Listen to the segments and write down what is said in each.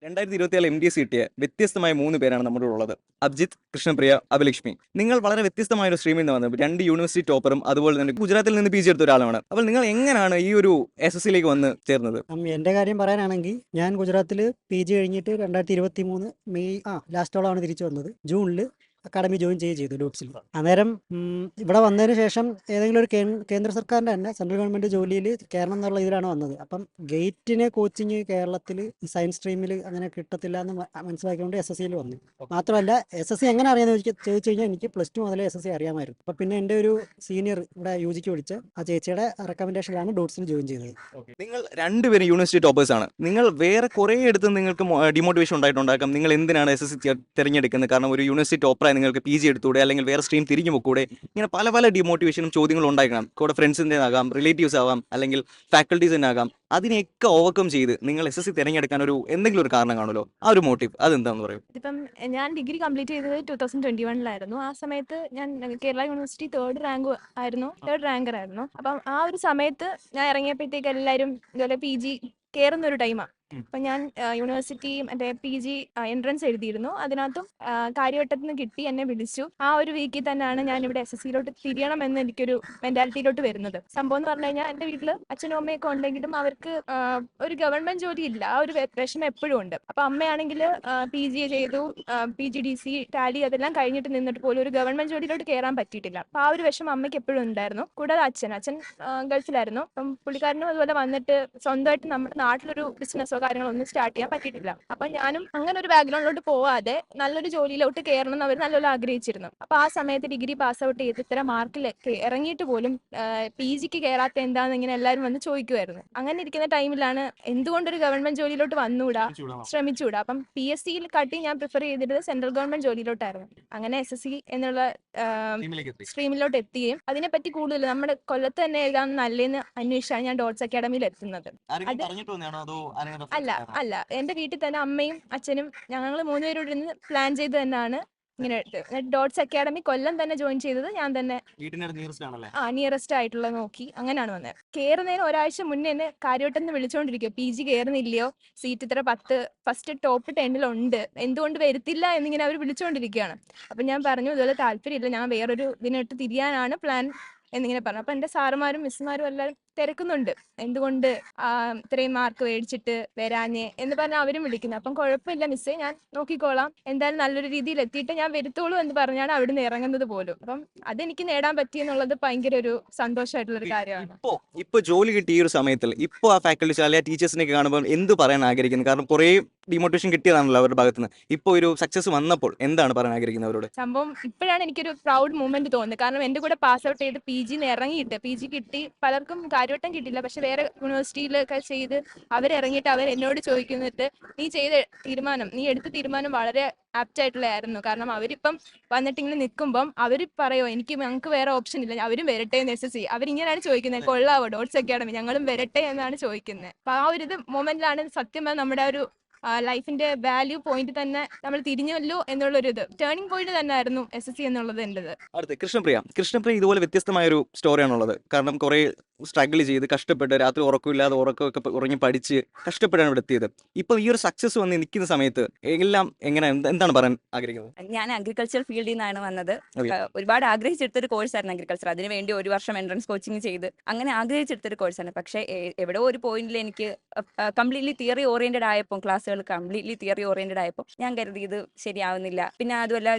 2024 MDS കിട്ടിയ വ്യത്യസ്തമായ 3 പേരാണ് നമ്മുടെ ഉള്ളത്. അഭിജിത്ത്, കൃഷ്ണപ്രിയ, അഭിലക്ഷ്മി. നിങ്ങൾ വളരെ വ്യത്യസ്തമായ ഒരു സ്ട്രീമിൽ നിന്ന് വന്നത്. 2 യൂണിവേഴ്സിറ്റി ടോപ്പറും അതുപോലെ തന്നെ ഗുജറാത്തിൽ നിന്ന് PG എടുത്ത ഒരാളാണ്. അപ്പോൾ നിങ്ങൾ എങ്ങനെയാണ് ഈ ഒരു SSCയിലേക്ക് വന്ന് ചേർന്നത്? എൻ്റെ കാര്യം പറയാനാണെങ്കിൽ ഞാൻ ഗുജറാത്തിൽ PG കഴിഞ്ഞിട്ട് 2023 മെയ് ലാസ്റ്റോളാണ് തിരിച്ചു വന്നത്. ജൂണിൽ അക്കാഡമി ജോയിൻ ചെയ്തു ഡോട്ട്സിൽ. അന്നേരം ഇവിടെ വന്നതിന് ശേഷം ഏതെങ്കിലും ഒരു കേന്ദ്ര സർക്കാരിൻ്റെ തന്നെ സെൻട്രൽ ഗവൺമെൻറ് ജോലിയിൽ കയറണം എന്നുള്ള ഇതിലാണ് വന്നത്. അപ്പം ഗേറ്റിന് കോച്ചിങ് കേരളത്തിൽ സയൻസ് സ്ട്രീമിൽ അങ്ങനെ കിട്ടത്തില്ല എന്ന് മനസ്സിലാക്കിക്കൊണ്ട് SSCയിൽ വന്നു. മാത്രമല്ല SSC എങ്ങനെ അറിയാമെന്ന് ചോദിച്ചു കഴിഞ്ഞാൽ എനിക്ക് +2 മുതലേ SSC അറിയാമായിരുന്നു. അപ്പം പിന്നെ എൻ്റെ ഒരു സീനിയർ ഇവിടെ UGക്ക് വിളിച്ച ആ ചേച്ചിയുടെ റെക്കമെൻഡേഷനിലാണ് ഡോട്ട്സിൽ ജോയിൻ ചെയ്തത്. നിങ്ങൾ രണ്ടുപേരും യൂണിവേഴ്സിറ്റി ടോപ്പേഴ്സ് ആണ്. നിങ്ങൾ വേറെ കുറേ എടുത്ത് നിങ്ങൾക്ക് ഡിമോട്ടിവേഷൻ ഉണ്ടായിട്ടുണ്ടാക്കാം. നിങ്ങൾ എന്തിനാണ് SSC തിരഞ്ഞെടുക്കുന്നത്? കാരണം ഒരു യൂണിവേഴ്സിറ്റി ടോപ്പറായി നിങ്ങൾക്ക് PG എടുത്തൂടെ, അല്ലെങ്കിൽ വേറെ സ്ട്രീം തിരിഞ്ഞു പോക്കൂടെ? ഇങ്ങനെ പല ഡിമോട്ടിവേഷനും ചോദ്യങ്ങളും ഉണ്ടാക്കണം. കൂടെ ഫ്രണ്ട്സിൻ്റെ ആകാം, റിലേറ്റീവ്സ് ആവാം, അല്ലെങ്കിൽ ഫാക്കൽറ്റീസിൻ്റെ ആകാം. അതിനെയൊക്കെ ഓവർകം ചെയ്ത് നിങ്ങൾ SSC തിരഞ്ഞെടുക്കാൻ എന്തെങ്കിലും ഒരു കാരണം കാണുമല്ലോ. ആ ഒരു മോട്ടീവ് അതെന്താണെന്ന് പറയും. ഇപ്പം ഞാൻ ഡിഗ്രി കംപ്ലീറ്റ് ചെയ്തത് 2021 ആ സമയത്ത് ഞാൻ കേരള യൂണിവേഴ്സിറ്റി തേർഡ് റാങ്കർ ആയിരുന്നു. അപ്പം ആ ഒരു സമയത്ത് ഞാൻ ഇറങ്ങിയപ്പോഴത്തേക്ക് എല്ലാവരും ഇതുപോലെ PG കയറുന്ന ഒരു ടൈമാണ്. അപ്പം ഞാൻ യൂണിവേഴ്സിറ്റി മറ്റേ PG എൻട്രൻസ് എഴുതിയിരുന്നു. അതിനകത്തും കാര്യവട്ടത്തിൽ നിന്ന് കിട്ടി, എന്നെ വിളിച്ചു. ആ ഒരു വീക്കിൽ തന്നെയാണ് ഞാൻ ഇവിടെ SSCയിലോട്ട് തിരിയണമെന്ന് എനിക്കൊരു മെന്റാലിറ്റിയിലോട്ട് വരുന്നത്. സംഭവം എന്ന് പറഞ്ഞു കഴിഞ്ഞാൽ എൻ്റെ വീട്ടിൽ അച്ഛനും അമ്മയൊക്കെ ഉണ്ടെങ്കിലും അവർക്ക് ഒരു ഗവൺമെന്റ് ജോലി ഇല്ല. ആ ഒരു വിഷമം എപ്പോഴും ഉണ്ട്. അപ്പൊ അമ്മയാണെങ്കിൽ PG ചെയ്തു, PGDC ടാലി അതെല്ലാം കഴിഞ്ഞിട്ട് നിന്നിട്ട് പോലും ഒരു ഗവൺമെന്റ് ജോലിയിലോട്ട് കയറാൻ പറ്റിയിട്ടില്ല. അപ്പൊ ആ ഒരു വിഷമം അമ്മയ്ക്ക് എപ്പോഴും ഉണ്ടായിരുന്നു. കൂടാതെ അച്ഛൻ ഗൾഫിലായിരുന്നു. അപ്പം പുള്ളിക്കാരനും അതുപോലെ വന്നിട്ട് സ്വന്തമായിട്ട് നമ്മുടെ നാട്ടിലൊരു ബിസിനസ് കാര്യങ്ങളൊന്നും സ്റ്റാർട്ട് ചെയ്യാൻ പറ്റിയിട്ടില്ല. അപ്പൊ ഞാനും അങ്ങനെ ഒരു ബാക്ക്ഗ്രൗണ്ടിലോട്ട് പോവാതെ നല്ലൊരു ജോലിയിലോട്ട് കയറണം എന്ന് അവർ നല്ലപോലെ ആഗ്രഹിച്ചിരുന്നു. അപ്പൊ ആ സമയത്ത് ഡിഗ്രി പാസ് ഔട്ട് ചെയ്ത് ഇത്തരം മാർക്കിലൊക്കെ ഇറങ്ങിയിട്ട് പോലും PGക്ക് കയറാത്ത എന്താന്ന് ഇങ്ങനെ എല്ലാവരും വന്ന് ചോദിക്കുമായിരുന്നു. അങ്ങനെ ഇരിക്കുന്ന ടൈമിലാണ് എന്തുകൊണ്ടൊരു ഗവൺമെന്റ് ജോലിയിലോട്ട് വന്നുകൂടാ, ശ്രമിച്ചുകൂടാ. അപ്പം PSCയിൽ കാട്ടി ഞാൻ പ്രിഫർ ചെയ്തിട്ട് സെൻട്രൽ ഗവൺമെന്റ് ജോലിയിലോട്ടായിരുന്നു. അങ്ങനെ SSC എന്നുള്ള സ്ട്രീമിലോട്ട് എത്തുകയും അതിനെപ്പറ്റി കൂടുതൽ നമ്മുടെ കൊല്ലത്ത് തന്നെ എഴുതാൻ നല്ലതെന്ന് അന്വേഷിച്ചാണ് ഞാൻ ഡോട്ട്സ് അക്കാഡമിയിൽ എത്തുന്നത്. അല്ല എന്റെ വീട്ടിൽ തന്നെ അമ്മയും അച്ഛനും ഞങ്ങൾ 3 പേരോട് ഇരുന്ന് പ്ലാൻ ചെയ്ത് തന്നെയാണ് ഇങ്ങനെ ഡോട്ട്സ് അക്കാഡമി കൊല്ലം തന്നെ ജോയിൻ ചെയ്തത്. ഞാൻ തന്നെ നിയറസ്റ്റ് ആയിട്ടുള്ള നോക്കി അങ്ങനെയാണ് വന്നത്. കയറുന്നതിന് ഒരാഴ്ച മുന്നേ എന്നെ കാര്യവട്ടം വിളിച്ചുകൊണ്ടിരിക്കുക, PG കയറുന്നില്ലയോ, സീറ്റ് ഇത്ര 10 ഫസ്റ്റ് ടോപ്പ് 10 എന്തുകൊണ്ട് വരുത്തില്ല എന്നിങ്ങനെ അവർ വിളിച്ചുകൊണ്ടിരിക്കുകയാണ്. അപ്പം ഞാൻ പറഞ്ഞു ഇതുപോലെ താല്പര്യമില്ല, ഞാൻ വേറൊരു ഇതിനോട്ട് തിരിയാനാണ് പ്ലാൻ എന്നിങ്ങനെ പറഞ്ഞു. അപ്പൊ എന്റെ സാറുമാരും മിസ്സുമാരും എല്ലാവരും തിരക്കുന്നുണ്ട്, എന്തുകൊണ്ട് ഇത്രയും മാർക്ക് മേടിച്ചിട്ട് വരാഞ്ഞേ എന്ന് പറഞ്ഞാൽ അവരും വിളിക്കുന്നത്. അപ്പം കുഴപ്പമില്ല മിസ്സേ, ഞാൻ നോക്കിക്കോളാം, എന്തായാലും നല്ലൊരു രീതിയിൽ എത്തിയിട്ട് ഞാൻ വരുത്തോളൂ എന്ന് പറഞ്ഞാണ് അവിടുന്ന് ഇറങ്ങുന്നത് പോലും. അപ്പം അതെനിക്ക് നേടാൻ പറ്റിയെന്നുള്ളത് ഭയങ്കര ഒരു സന്തോഷമായിട്ടുള്ള ഒരു കാര്യമാണ്. ഇപ്പൊ ജോലി കിട്ടിയ ഈ ഒരു സമയത്തിൽ ഇപ്പോൾ ആ ഫാക്കൽറ്റീസ് അല്ലെങ്കിൽ ടീച്ചേഴ്സിനെ കാണുമ്പോൾ എന്ത് പറയാൻ ആഗ്രഹിക്കുന്നത്? കാരണം കുറേ ഡിമോട്ടിവേഷൻ കിട്ടിയതാണല്ലോ അവരുടെ ഭാഗത്ത് നിന്ന്. ഇപ്പോൾ ഒരു സക്സസ് വന്നപ്പോൾ എന്താണ് പറയാൻ ആഗ്രഹിക്കുന്നത് അവരോട്? സംഭവം ഇപ്പോഴാണ് എനിക്കൊരു പ്രൗഡ് മൂമെന്റ് തോന്നുന്നത്. കാരണം എന്റെ കൂടെ പാസ് ഔട്ട് ചെയ്ത് PG ഇറങ്ങിയിട്ട് PG കിട്ടി, പലർക്കും കാര്യവട്ടം കിട്ടില്ല, പക്ഷെ വേറെ യൂണിവേഴ്സിറ്റിയിലൊക്കെ ചെയ്ത് അവരിറങ്ങിയിട്ട് അവർ എന്നോട് ചോദിക്കുന്നിട്ട് നീ എടുത്ത തീരുമാനം വളരെ ആപ്റ്റ് ആയിട്ടുള്ളതായിരുന്നു. കാരണം അവരിപ്പം വന്നിട്ട് ഇങ്ങനെ നിൽക്കുമ്പം അവർ പറയോ ഞങ്ങൾക്ക് വേറെ ഓപ്ഷൻ ഇല്ല, അവരും വരട്ടെ എന്ന് SSC അവരിങ്ങനെയാണ് ചോദിക്കുന്നത്, കൊള്ളാവോ ഡോട്ട്സ് അക്കാഡമി, ഞങ്ങളും വരട്ടെ എന്നാണ് ചോദിക്കുന്നത്. അപ്പൊ ആ ഒരു മൊമെന്റിലാണ് സത്യം നമ്മുടെ ഒരു ലൈഫിന്റെ വാല്യൂ പോയിന്റ് തന്നെ നമ്മൾ തിരിഞ്ഞല്ലോ എന്നുള്ളൊരു ടേണിംഗ് പോയിന്റ് തന്നെ ആയിരുന്നു SSC എന്നുള്ളത് എൻ്റെത്. അടുത്ത് കൃഷ്ണപ്രിയ ഇതുപോലെ വ്യത്യസ്തമായ ഒരു സ്റ്റോറിയാണുള്ളത്. കാരണം കുറെ സ്ട്രഗിൾ ചെയ്ത് കഷ്ടപ്പെട്ട് രാത്രി ഉറക്കമില്ലാതെ ഉറക്കമൊക്കെ ഉറങ്ങി പഠിച്ച് കഷ്ടപ്പെട്ടാണ് ഇവിടെ എത്തിയത്. ഇപ്പൊ ഈ ഒരു സക്സസ് വന്ന് നിൽക്കുന്ന സമയത്ത് എല്ലാം എന്താണ് പറയാൻ ആഗ്രഹിക്കുന്നത്? ഞാൻ അഗ്രികൾച്ചർ ഫീൽഡിൽ നിന്നാണ് വന്നത്. ഒരുപാട് ആഗ്രഹിച്ചെടുത്തൊരു കോഴ്സായിരുന്നു അഗ്രികൾച്ചർ. അതിനുവേണ്ടി 1 വർഷം എൻട്രൻസ് കോച്ചിങ് ചെയ്ത് അങ്ങനെ ആഗ്രഹിച്ചെടുത്തൊരു കോഴ്സാണ്. പക്ഷേ എവിടെയോ ഒരു പോയിന്റിൽ എനിക്ക് കംപ്ലീറ്റ്ലി തിയറി ഓറിയന്റഡ് ആയപ്പോൾ, ക്ലാസ്സുകൾ കംപ്ലീറ്റ്ലി തിയറി ഓറിയന്റഡ് ആയപ്പോൾ ഞാൻ കരുതി ഇത് ശരിയാവുന്നില്ല. പിന്നെ അതുമല്ല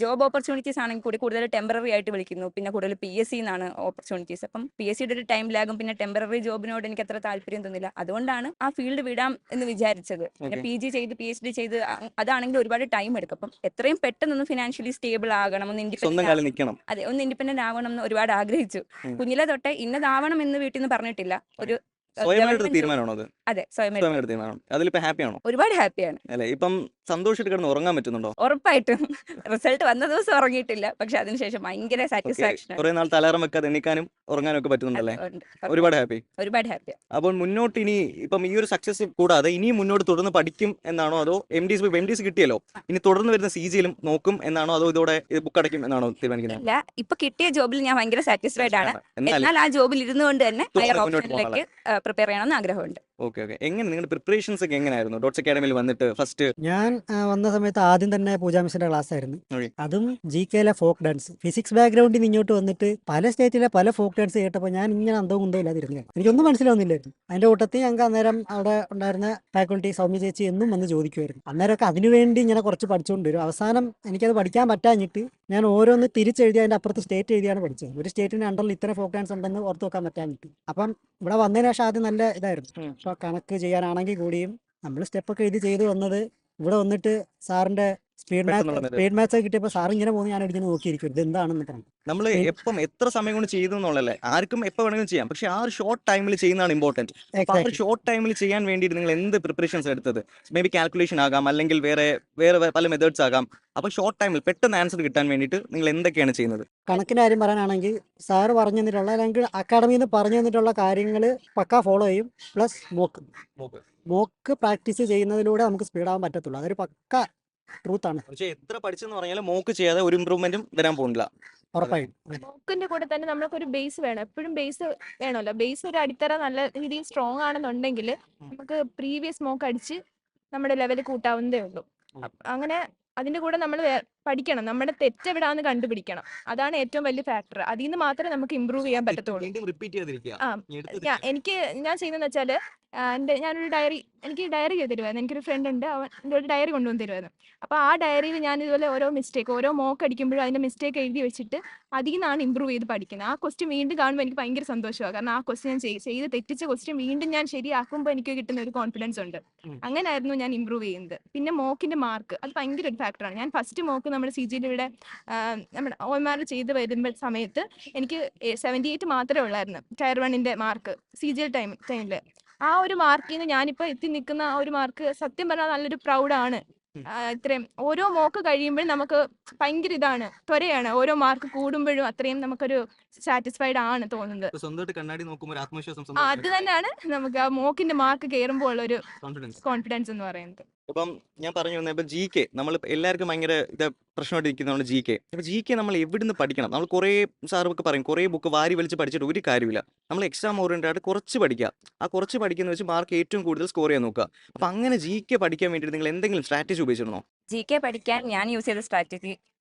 ജോബ് ഓപ്പർച്യൂണിറ്റീസ് ആണെങ്കിൽ കൂടുതൽ ടെമ്പററി ആയിട്ട് വിളിക്കുന്നു, പിന്നെ കൂടുതൽ PSC എന്നാണ് ഓപ്പർച്യൂണിറ്റീസ്. അപ്പം PSCയുടെ ഒരു ടൈം ലാഗും പിന്നെ ടെമ്പററി ജോബിനോട് എനിക്ക് അത്ര താല്പര്യം തോന്നില്ല. അതുകൊണ്ടാണ് ആ ഫീൽഡ് വിടാം എന്ന് വിചാരിച്ചത്. പിന്നെ PG ചെയ്ത് PhD ചെയ്ത് അതാണെങ്കിൽ ഒരുപാട് ടൈം എടുക്കും. അപ്പം എത്രയും പെട്ടെന്ന് ഫിനാൻഷ്യലി സ്റ്റേബിൾ ആകണം, ഒന്ന് ഇൻഡിപെൻഡന്റ് ആവണം എന്ന് ഒരുപാട് ആഗ്രഹിച്ചു. കുഞ്ഞിലെ തൊട്ടേ ഇന്നതാവണം എന്ന് വീട്ടിൽ നിന്ന് പറഞ്ഞിട്ടില്ല. ഒരു അതെ, ഒരുപാട് ഹാപ്പിയാണ്. ഇപ്പം സന്തോഷമായിട്ട് കിടന്ന് ഉറങ്ങാൻ പറ്റുന്നുണ്ടോ? ഉറപ്പായിട്ടും. റിസൾട്ട് വന്ന ദിവസം ഉറങ്ങിയിട്ടില്ല, പക്ഷെ അതിനുശേഷം ഭയങ്കര സാറ്റിസ്ഫാക്ഷൻ. കുറെ നാൾ തലറം വെക്കാതെ എണീക്കാനും ഉറങ്ങാനും ഒക്കെ പറ്റുന്നുണ്ടല്ലേ? ഒരുപാട് ഹാപ്പി. അപ്പോൾ മുന്നോട്ട് ഇനി ഇപ്പം ഈ ഒരു സക്സസ് കൂടാതെ ഇനിയും മുന്നോട്ട് തുടർന്ന് പഠിക്കും എന്നാണോ, അതോ MDS കിട്ടിയല്ലോ ഇനി തുടർന്ന് വരുന്ന CGയിലും നോക്കും എന്നാണോ, അതോ ഇതോടെ ബുക്ക് അടയ്ക്കും എന്നാണോ തീരുമാനിക്കുന്നത്? ഇല്ല, ഇപ്പൊ കിട്ടിയ ജോബിൽ ഞാൻ ഭയങ്കര സാറ്റിസ്ഫൈഡ് ആണ്. എന്നാൽ ആ ജോബിൽ ഇരുന്നുകൊണ്ട് തന്നെ ഹയർ ഓപ്ഷനിലേക്ക് പ്രിപ്പയർ ചെയ്യണമെന്ന് ആഗ്രഹമുണ്ട്. Okay okay. എങ്ങനെ നിങ്ങളുടെ പ്രിപ്പറേഷൻസ് ഒക്കെ എങ്ങനെയായിരുന്നു ഡോട്ട്സ് അക്കാഡമിയിൽ വന്നിട്ട് ഫസ്റ്റ്? ഞാൻ വന്ന സമയത്ത് ആദ്യം തന്നെ പൂജാ മിസ്സിന്റെ ക്ലാസ് ആയിരുന്നു. Okay. അതും GK-യിലെ ഫോക്ക് ഡാൻസ്. ഫിസിക്സ് ബാക്ക്ഗ്രൗണ്ടിൽ നിന്ന് ഇങ്ങോട്ട് വന്നിട്ട് പല സ്റ്റേറ്റിലെ പല ഫോക്ക് ഡാൻസ് കേട്ടപ്പോൾ ഞാൻ ഇങ്ങനെ അന്തവും കുന്തവും ഇല്ലാതിരുന്നു. എനിക്കൊന്നും മനസ്സിലാവുന്നില്ലായിരുന്നു. അതിന്റെ കൂട്ടത്തിൽ ഞങ്ങൾക്ക് അന്നേരം അവിടെ ഉണ്ടായിരുന്ന ഫാക്കൽറ്റി സൗമ്യ ചേച്ചി എന്നും വന്ന് ചോദിക്കുമായിരുന്നു. അന്നേരമൊക്കെ അതിനുവേണ്ടി ഇങ്ങനെ കുറച്ച് പഠിച്ചുകൊണ്ട് വരും. അവസാനം എനിക്കത് പഠിക്കാൻ പറ്റാഞ്ഞിട്ട് ഞാൻ ഓരോന്ന് തിരിച്ചെഴുതി അതിന്റെ അപ്പുറത്ത് സ്റ്റേറ്റ് എഴുതിയാണ് പഠിച്ചത്. ഒരു സ്റ്റേറ്റിന്റെ അണ്ടറിൽ ഇത്ര ഫോക്ക് ഡാൻസ് ഉണ്ടെന്ന് ഓർത്ത് വെക്കാൻ പറ്റാഞ്ഞിട്ട്. അപ്പം ഇവിടെ വന്നതിന് ശേഷം ആദ്യം നല്ല ഇതായിരുന്നു. അപ്പോൾ കണക്ക് ചെയ്യാനാണെങ്കിൽ കൂടിയും നമ്മൾ സ്റ്റെപ്പൊക്കെ എഴുതി ചെയ്ത് വന്നത് ഇവിടെ വന്നിട്ട് സാറിന്റെ പെട്ടെന്നുള്ള സ്പീഡ് മാത്സ് ഒക്കെ കിട്ടിയപ്പോൾ സാർ ഇങ്ങനെ പോകുന്നു, ഞാൻ ഇങ്ങനെ നോക്കിയിരിക്കും ഇത് എന്താണെന്ന് പറഞ്ഞു. നമ്മൾ എപ്പം എത്ര സമയം കൊണ്ട് ചെയ്തു എന്നുള്ളതല്ലേ, ആർക്കും എപ്പോൾ വേണമെങ്കിലും ചെയ്യാം. പക്ഷെ ആ ഒരു ഷോർട്ട് ടൈമിൽ ചെയ്യുന്നതാണ് ഇമ്പോർട്ടൻറ്റ്. അപ്പോൾ ആ ഒരു Exactly. ഷോർട്ട് ടൈമിൽ ചെയ്യാൻ വേണ്ടിയിട്ട് നിങ്ങൾ എന്ത് പ്രിപ്പറേഷൻസ് എടുത്തത്? മേ ബി കാൽക്കുലേഷൻ ആകാം, അല്ലെങ്കിൽ വേറെ പല മെത്തേഡ്സ് ആകാം. അപ്പോൾ ഷോർട്ട് ടൈമിൽ പെട്ടെന്ന് ആൻസർ കിട്ടാൻ വേണ്ടിയിട്ട് നിങ്ങൾ എന്തൊക്കെയാണ് ചെയ്യുന്നത്? കണക്കിൻ്റെ കാര്യം പറയാനാണെങ്കിൽ സാറ് പറഞ്ഞു തന്നിട്ടുള്ള അല്ലെങ്കിൽ അക്കാഡമിയിൽ നിന്ന് പറഞ്ഞു തന്നിട്ടുള്ള കാര്യങ്ങൾ പക്ക ഫോളോ ചെയ്യും. പ്ലസ് മോക്ക് പ്രാക്ടീസ് ചെയ്യുന്നതിലൂടെ നമുക്ക് സ്പീഡാവാൻ പറ്റത്തുള്ളൂ. അതൊരു പക്ക ട്രൂത്താണ്, പക്ഷേ എത്ര പഠിച്ചെന്ന് പറഞ്ഞാലും മോക്ക് ചെയ്യാതെ ഒരു ഇമ്പ്രൂവ്മെന്റും വരാൻ പോകുന്നില്ല. ഉറപ്പായും. മോക്കിന്റെ കൂടെ തന്നെ നമുക്കൊരു ബേസ് വേണം, എപ്പോഴും ബേസ് വേണമല്ലോ. ബേസ് ഒരു അടിത്തറ നല്ല രീതിയിൽ സ്ട്രോങ് ആണെന്നുണ്ടെങ്കിൽ നമുക്ക് പ്രീവിയസ് മോക്ക് അടിച്ച് നമ്മുടെ ലെവൽ കൂട്ടാവുന്നതേ ഉള്ളൂ. അങ്ങനെ അതിന്റെ കൂടെ നമ്മൾ പഠിക്കണം, നമ്മുടെ തെറ്റ് എവിടാന്ന് കണ്ടുപിടിക്കണം. അതാണ് ഏറ്റവും വലിയ ഫാക്ടർ. അതിൽ നിന്ന് മാത്രമേ നമുക്ക് ഇമ്പ്രൂവ് ചെയ്യാൻ പറ്റത്തുള്ളൂ. റിപ്പീറ്റ് ചെയ്തിരിക്കുക. ഞാൻ ചെയ്യുന്നതെന്ന് വെച്ചാല് ഞാനൊരു എനിക്ക് ഡയറി ചെയ്ത് തരുമായിരുന്നു. എനിക്കൊരു ഫ്രണ്ട് ഉണ്ട്, അവൻ എൻ്റെ ഒരു ഡയറി കൊണ്ടുവന്ന് തരുമായിരുന്നു. അപ്പോൾ ആ ഡയറിയിൽ ഞാൻ ഇതുപോലെ ഓരോ മോക്ക് അടിക്കുമ്പോഴും അതിൻ്റെ മിസ്റ്റേക്ക് എഴുതി വെച്ചിട്ട് അതിൽ നിന്നാണ് ഇമ്പ്രൂവ് ചെയ്ത് പഠിക്കുന്നത്. ആ ക്വസ്റ്റ്യൻ വീണ്ടും കാണുമ്പോൾ എനിക്ക് ഭയങ്കര സന്തോഷമാണ്. കാരണം ആ ക്വസ്റ്റ്യൻ ഞാൻ ചെയ്ത് തെറ്റിച്ച ക്വസ്റ്റ്യൻ വീണ്ടും ഞാൻ ശരിയാക്കുമ്പോൾ എനിക്ക് കിട്ടുന്ന ഒരു കോൺഫിഡൻസ് ഉണ്ട്. അങ്ങനെയായിരുന്നു ഞാൻ ഇമ്പ്രൂവ് ചെയ്യുന്നത്. പിന്നെ മോക്കിന്റെ മാർക്ക് അത് ഭയങ്കര ഒരു ഫാക്ടറാണ്. ഞാൻ ഫസ്റ്റ് മോക്ക് നമ്മുടെ CGയിൽ ഇവിടെ നമ്മുടെ OMR ചെയ്ത് വരുമ്പോൾ സമയത്ത് എനിക്ക് 78 മാത്രമേ ഉള്ളായിരുന്നു ടയർ 1-ന്റെ മാർക്ക് CGL ടൈമിൽ. ആ ഒരു മാർക്കിൽ നിന്ന് ഞാനിപ്പോൾ എത്തി നിൽക്കുന്ന ആ ഒരു മാർക്ക് സത്യം പറഞ്ഞാൽ നല്ലൊരു പ്രൗഡാണ്. ഇത്രയും ഓരോ മോക്ക് കഴിയുമ്പോഴും നമുക്ക് ഭയങ്കര ഇതാണ്, ത്വരയാണ്. ഓരോ മാർക്ക് കൂടുമ്പോഴും അത്രയും നമുക്കൊരു സാറ്റിസ്ഫൈഡ് ആണ് തോന്നുന്നത്. സ്വന്തമായിട്ട് കണ്ണാടി നോക്കുമ്പോൾ ആത്മവിശ്വാസം, അത് തന്നെയാണ് നമുക്ക് ആ മോക്കിന്റെ മാർക്ക് കയറുമ്പോൾ ഉള്ളൊരു കോൺഫിഡൻസ് എന്ന് പറയുന്നത്. ഇപ്പം ഞാൻ പറഞ്ഞു വന്നത് ഇപ്പം GK നമ്മൾ എല്ലാവർക്കും ഭയങ്കര പ്രശ്നമായിട്ട് ഇരിക്കുന്നതാണ് GK. അപ്പോൾ GK നമ്മൾ എവിടുന്ന് പഠിക്കണം? നമ്മൾ കുറേ സാറൊക്കെ പറയും കുറേ ബുക്ക് വാരി വലിച്ച് പഠിച്ചിട്ട് ഒരു കാര്യമില്ല. നമ്മൾ എക്സാം ഓറിയൻറ്റഡ് ആയിട്ട് കുറച്ച് പഠിക്കുക. ആ കുറച്ച് പഠിക്കുന്ന വെച്ച് മാർക്ക് ഏറ്റവും കൂടുതൽ സ്കോർ ചെയ്യാൻ നോക്കുക. അപ്പോൾ അങ്ങനെ GK പഠിക്കാൻ വേണ്ടിയിട്ട് നിങ്ങൾ എന്തെങ്കിലും സ്ട്രാറ്റജി ഉപയോഗിച്ചിരുന്നോ? GK പഠിക്കാൻ ഞാൻ യൂസ് ചെയ്ത സ്ട്രാറ്റജി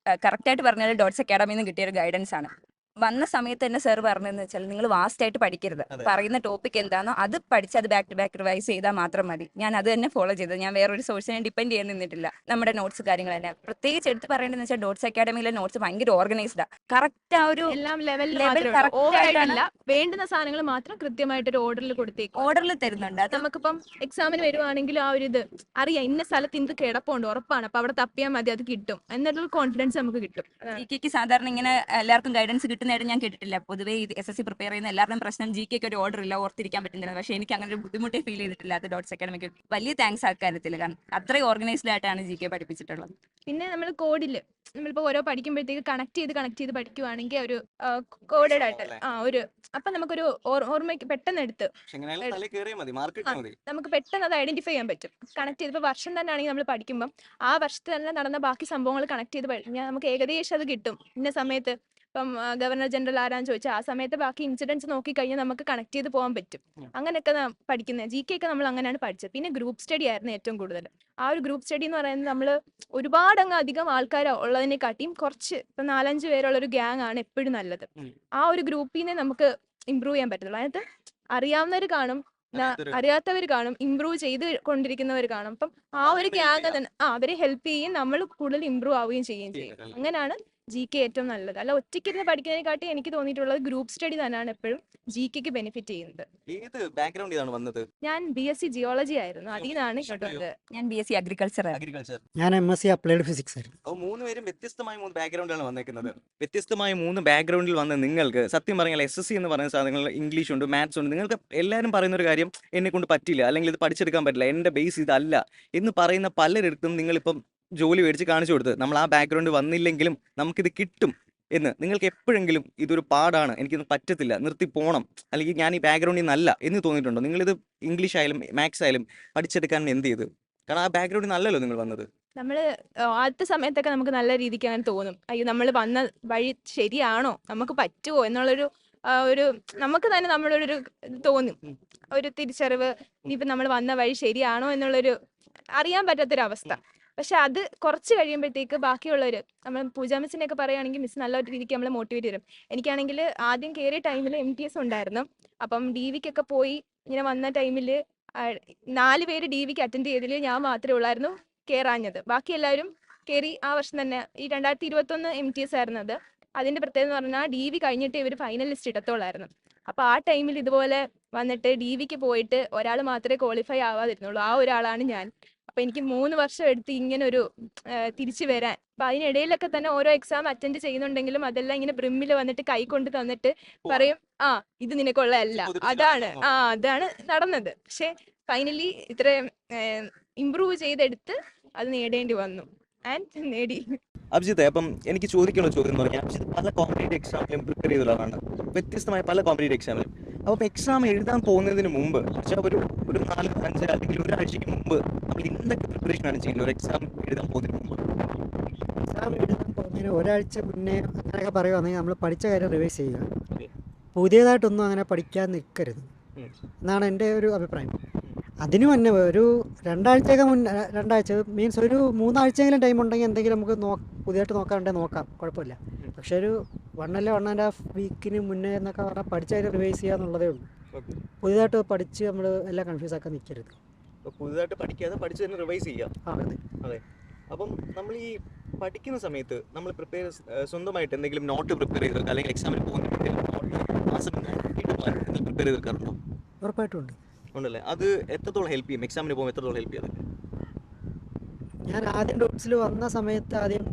കറക്റ്റായിട്ട് പറഞ്ഞാൽ ഡോട്ട്സ് അക്കാഡമിയിൽ നിന്ന് കിട്ടിയൊരു ഗൈഡൻസ് ആണ്. വന്ന സമയത്ത് തന്നെ സാർ പറഞ്ഞതെന്ന് വെച്ചാൽ നിങ്ങൾ വാസ്റ്റ് ആയിട്ട് പഠിക്കരുത്. പറയുന്ന ടോപ്പിക് എന്താണോ അത് പഠിച്ച് അത് ബാക്ക് ടു ബാക്ക് റിവൈസ് ചെയ്താൽ മാത്രം മതി. ഞാൻ അത് തന്നെ ഫോളോ ചെയ്തത്. ഞാൻ വേറൊരു സോഴ്സിനെ ഡിപ്പെൻഡ് ചെയ്യാൻ നിന്നിട്ടില്ല. നമ്മുടെ നോട്ട്സ് കാര്യങ്ങൾ തന്നെ പ്രത്യേകിച്ച് എടുത്ത് പറയേണ്ടതെന്ന് വെച്ചാൽ ഡോട്ട്സ് അക്കാഡമിയിലെ നോട്ട്സ് ഭയങ്കര ഓർഗനൈസ്ഡാ. കറക്റ്റ് ആ ഒരു എല്ലാം level ലെവൽ correct ആയിട്ടാണ്. വേണ്ടുന്ന സാധനങ്ങൾ മാത്രം കൃത്യമായിട്ടൊരു ഓർഡറിൽ കൊടുത്തേക്കും. ഓർഡറിൽ തരുന്നുണ്ട്. അത് നമുക്കിപ്പം എക്സാമിന് വരുവാണെങ്കിൽ ആ ഒരു ഇത് അറിയാം, ഇന്ന സ്ഥലത്ത് ഇത് കിടപ്പുണ്ട് ഉറപ്പാണ്, അപ്പൊ അവിടെ തപ്പിയാൽ മതി, അത് കിട്ടും എന്നുള്ള കോൺഫിഡൻസ് നമുക്ക് കിട്ടും. GK സാധാരണ ഇങ്ങനെ എല്ലാവർക്കും ഗൈഡൻസ് കിട്ടുന്നതായിട്ട് ഞാൻ കേട്ടിട്ടില്ല. പൊതുവേ ഇത് SSC പ്രിപ്പയർ ചെയ്യുന്ന എല്ലാവരുടെയും പ്രശ്നം GK ഒരു ഓർഡർ ഇല്ല, ഓർത്തിരിക്കാൻ പറ്റുന്നില്ല. പക്ഷേ എനിക്ക് അങ്ങനെ ഒരു ബുദ്ധിമുട്ടേ ഫീൽ ചെയ്തിട്ടില്ല. അത് ഡോട്ട്സ് അക്കാഡമിക്ക് വലിയ താങ്ക്സ് ആക്കാര്യത്തിൽ. കാരണം അത്രയും ഓർഗനൈസ്ഡ് ആയിട്ടാണ് GK പഠിപ്പിച്ചിട്ടുള്ളത്. പിന്നെ നമ്മൾ കോഡില് നമ്മളിപ്പോൾ ഓരോ പഠിക്കുമ്പോഴത്തേക്ക് കണക്ട് ചെയ്ത് പഠിക്കുവാണെങ്കിൽ ഒരു കോഡഡ് ആയിട്ട് ഒരു അപ്പം നമുക്കൊരു ഓർമ്മയ്ക്ക് പെട്ടെന്ന് എടുത്ത് നമുക്ക് പെട്ടെന്ന് അത് ഐഡന്റിഫൈ ചെയ്യാൻ പറ്റും. കണക്ട് ചെയ്ത് ഇപ്പോൾ വർഷം തന്നെ ആണെങ്കിൽ നമ്മൾ പഠിക്കുമ്പം ആ വർഷത്തിൽ തന്നെ നടന്ന ബാക്കി സംഭവങ്ങൾ കണക്ട് ചെയ്ത് കഴിഞ്ഞാൽ നമുക്ക് ഏകദേശം അത് കിട്ടും. ഇന്ന സമയത്ത് ഇപ്പം ഗവർണർ ജനറൽ ആരാന്ന് ചോദിച്ചാൽ ആ സമയത്ത് ബാക്കി ഇൻസിഡൻസ് നോക്കി കഴിഞ്ഞാൽ നമുക്ക് കണക്ട് ചെയ്ത് പോകാൻ പറ്റും. അങ്ങനെയൊക്കെ പഠിക്കുന്നത് GK ഒക്കെ നമ്മൾ അങ്ങനെയാണ് പഠിച്ചത്. പിന്നെ ഗ്രൂപ്പ് സ്റ്റഡി ആയിരുന്നു ഏറ്റവും കൂടുതൽ. ആ ഒരു ഗ്രൂപ്പ് സ്റ്റഡി എന്ന് പറയുന്നത് നമ്മൾ ഒരുപാട് അധികം ആൾക്കാർ ഉള്ളതിനെക്കാട്ടിയും കുറച്ച് ഇപ്പം 4-5 പേരുള്ള ഒരു ഗ്യാങ് ആണ് എപ്പോഴും നല്ലത്. ആ ഒരു ഗ്രൂപ്പിൽ നിന്ന് നമുക്ക് ഇമ്പ്രൂവ് ചെയ്യാൻ പറ്റുള്ളൂ. അതിനകത്ത് അറിയാവുന്നവർ കാണും, അറിയാത്തവർ കാണും, ഇമ്പ്രൂവ് ചെയ്ത് കൊണ്ടിരിക്കുന്നവർ കാണും. അപ്പം ആ ഒരു ഗ്യാങ് തന്നെ അവരെ ഹെൽപ്പ് ചെയ്യും, നമ്മൾ കൂടുതൽ ഇമ്പ്രൂവ് ആവുകയും ചെയ്യും. അങ്ങനെയാണ് GK ഏറ്റവും നല്ലത്. അല്ല ഒറ്റയ്ക്കിരുന്ന് പഠിക്കുന്നതിനെക്കാട്ടി എനിക്ക് തോന്നിയിട്ടുള്ളത് ഗ്രൂപ്പ് സ്റ്റഡി തന്നെയാണ് എപ്പോഴും GKക്ക് ബെനിഫിറ്റ് ചെയ്യുന്നത്. ഏത് ബാക്ക്ഗ്രൗണ്ട് ഇതാണ് വന്നത്? ഞാൻ BSc ജിയോളജി ആയിരുന്നു, അതിൽ നിന്നാണ് ഇങ്ങോട്ട് വന്നത്. ഞാൻ BSc അഗ്രികൾച്ചർ. ഞാൻ MSc അപ്ലൈഡ് ഫിസിക്സ് ആയിരുന്നു. അപ്പോൾ 3 പേരും വ്യത്യസ്തമായ 3 ബാക്ക്ഗ്രൗണ്ടാണ് വന്നേക്കുന്നത്. വ്യത്യസ്തമായ 3 ബാക്ക്ഗ്രൗണ്ടിൽ വന്ന നിങ്ങൾക്ക് സത്യം പറഞ്ഞാൽ SSC എന്ന് പറയുന്ന സാധനങ്ങൾ ഇംഗ്ലീഷ് ഉണ്ട്, മാത്സ് ഉണ്ട്. നിങ്ങൾക്ക് എല്ലാവരും പറയുന്ന ഒരു കാര്യം എന്നെ കൊണ്ട് പറ്റില്ല, അല്ലെങ്കിൽ ഇത് പഠിച്ചെടുക്കാൻ പറ്റില്ല, എൻ്റെ ബേസ് ഇതല്ല എന്ന് പറയുന്ന പലരിടത്തും നിങ്ങളിപ്പം ജോലി മേടിച്ച് കാണിച്ചു കൊടുത്ത് നമ്മൾ ആ ബാക്ക്ഗ്രൗണ്ട് വന്നില്ലെങ്കിലും നമുക്കിത് കിട്ടും എന്ന് നിങ്ങൾക്ക് എപ്പോഴെങ്കിലും ഇതൊരു പാടാണ്, എനിക്കിത് പറ്റത്തില്ല, നിർത്തി പോകണം, അല്ലെങ്കിൽ ഞാൻ ഈ ബാക്ക്ഗ്രൗണ്ടിൽ നിന്നല്ല എന്ന് തോന്നിയിട്ടുണ്ടോ? നിങ്ങളിത് ഇംഗ്ലീഷ് ആയാലും മാത്സ് ആയാലും പഠിച്ചെടുക്കാൻ എന്ത് ചെയ്ത്? കാരണം ആ ബാക്ക്ഗ്രൗണ്ടിൽ നല്ലല്ലോ നിങ്ങൾ വന്നത്. നമ്മൾ ആദ്യത്തെ സമയത്തൊക്കെ നമുക്ക് നല്ല രീതിക്ക് അങ്ങനെ തോന്നും, അയ്യോ നമ്മൾ വന്ന വഴി ശരിയാണോ, നമുക്ക് പറ്റുമോ എന്നുള്ളൊരു ഒരു നമുക്ക് തന്നെ നമ്മളൊരു ഇത് തോന്നും, ഒരു തിരിച്ചറിവ്, ഇനിയിപ്പോൾ നമ്മൾ വന്ന വഴി ശരിയാണോ എന്നുള്ളൊരു അറിയാൻ പറ്റാത്തൊരവസ്ഥ. പക്ഷെ അത് കുറച്ച് കഴിയുമ്പോഴത്തേക്ക് ബാക്കിയുള്ളവർ, നമ്മൾ പൂജാ മിസ്സിനെയൊക്കെ പറയുകയാണെങ്കിൽ മിസ് നല്ല ഒരു രീതിക്ക് നമ്മളെ മോട്ടിവേറ്റ് ചെയ്യും. എനിക്കാണെങ്കിൽ ആദ്യം കയറിയ ടൈമിൽ MTS ഉണ്ടായിരുന്നു. അപ്പം DVക്കൊക്കെ പോയി ഇങ്ങനെ വന്ന ടൈമിൽ 4 പേര് DVക്ക് അറ്റൻഡ് ചെയ്തതിൽ ഞാൻ മാത്രമേ ഉള്ളായിരുന്നു കയറാഞ്ഞത്. ബാക്കി എല്ലാവരും കയറി ആ വർഷം തന്നെ. ഈ 2021 MTS ആയിരുന്നു അത്. അതിൻ്റെ പ്രത്യേകത എന്ന് പറഞ്ഞാൽ DV കഴിഞ്ഞിട്ട് ഇവർ ഫൈനൽ ലിസ്റ്റ് ഇടത്തോളായിരുന്നു. അപ്പോൾ ആ ടൈമിൽ ഇതുപോലെ വന്നിട്ട് DVക്ക് പോയിട്ട് ഒരാൾ മാത്രമേ ക്വാളിഫൈ ആവാതിരുന്നുള്ളൂ. ആ ഒരാളാണ് ഞാൻ. അപ്പോൾ എനിക്ക് 3 വർഷം എടുത്ത് ഇങ്ങനെ ഒരു തിരിച്ചു വരാൻ. അപ്പോൾ അതിനിടയിലൊക്കെ തന്നെ ഓരോ എക്സാം അറ്റൻഡ് ചെയ്യുന്നുണ്ടെങ്കിലും അതെല്ലാം ഇങ്ങനെ ബ്രിമ്മിൽ വന്നിട്ട് കൈ കൊണ്ട് തന്നിട്ട് പറയും, ഇത് നിനക്കുള്ളതല്ല. അതാണ് നടന്നത്. പക്ഷെ ഫൈനലി ഇത്രയും ഇമ്പ്രൂവ് ചെയ്തെടുത്ത് അത് നേടേണ്ടി വന്നു. ആൻഡ് നേടി. അഭിജിത്ത്, അപ്പം എനിക്ക് ചോദിക്കാനുള്ള ചോദ്യം എന്ന് പറഞ്ഞാൽ, അഭിജിത്ത് പല കോമ്പറ്റേറ്റീവ് എക്സാമിലും പ്രിപ്പയർ ചെയ്തതാണ്, വ്യത്യസ്തമായ പല കോമ്പറ്റേറ്റീവ് എക്സാമിലും. അപ്പം എക്സാം എഴുതാൻ പോകുന്നതിന് മുമ്പ് ഒരു 4-5 അല്ലെങ്കിൽ ഒരാഴ്ചയ്ക്ക് മുമ്പ് നമ്മൾ എന്തൊക്കെ പ്രിപ്പറേഷനാണ് ചെയ്യുന്നത് ഒരു എക്സാം എഴുതാൻ പോകുന്നതിന് മുമ്പ്? എക്സാം എഴുതാൻ പോകുന്നതിന് ഒരാഴ്ച മുന്നേ അങ്ങനെയൊക്കെ പറയുകയാണെങ്കിൽ നമ്മൾ പഠിച്ച കാര്യം റിവൈസ് ചെയ്യുക. പുതിയതായിട്ടൊന്നും അങ്ങനെ പഠിക്കാൻ നിൽക്കരുത് എന്നാണ് എൻ്റെ ഒരു അഭിപ്രായം. അതിന് മുന്നേ ഒരു 2 ആഴ്ചയൊക്കെ മുന്നേ, 2 ആഴ്ച മീൻസ് ഒരു 3 ആഴ്ചയെങ്കിലും ടൈം ഉണ്ടെങ്കിൽ എന്തെങ്കിലും നമുക്ക് പുതിയതായിട്ട് നോക്കാറുണ്ടെങ്കിൽ നോക്കാം, കുഴപ്പമില്ല. പക്ഷേ ഒരു 1 അല്ലെങ്കിൽ 1.5 വീക്കിന് മുന്നേ എന്നൊക്കെ പറഞ്ഞാൽ പഠിച്ച കാര്യം റിവൈസ് ചെയ്യുക എന്നുള്ളതേ ഉള്ളൂ. പുതിയതായിട്ട് പഠിച്ച് നമ്മൾ എല്ലാം കൺഫ്യൂസ് ആക്കാൻ നിൽക്കരുത്. പുതിയതായിട്ട് പഠിക്കാതെ പഠിച്ച് തന്നെ റിവൈസ് ചെയ്യാം. അതെ. അപ്പം നമ്മൾ ഈ പഠിക്കുന്ന സമയത്ത് നമ്മൾ സ്വന്തമായിട്ട് എന്തെങ്കിലും നോട്ട് പ്രിപ്പയർ ചെയ്ത് വെക്കുക, അല്ലെങ്കിൽ എക്സാമിന് പോകുന്ന പ്രിപ്പയർ ചെയ്ത് വെക്കാറുണ്ടോ? ഉറപ്പായിട്ടും ഉണ്ട്. ഉണ്ടല്ലേ? അത് എത്രത്തോളം ഹെൽപ്പ് ചെയ്യും? എക്സാമിന് പോകുമ്പോൾ എത്രത്തോളം ഹെൽപ്പ് ചെയ്യും? ഞാൻ ആദ്യം ഡോട്ട്സിൽ വന്ന സമയത്ത് ആദ്യം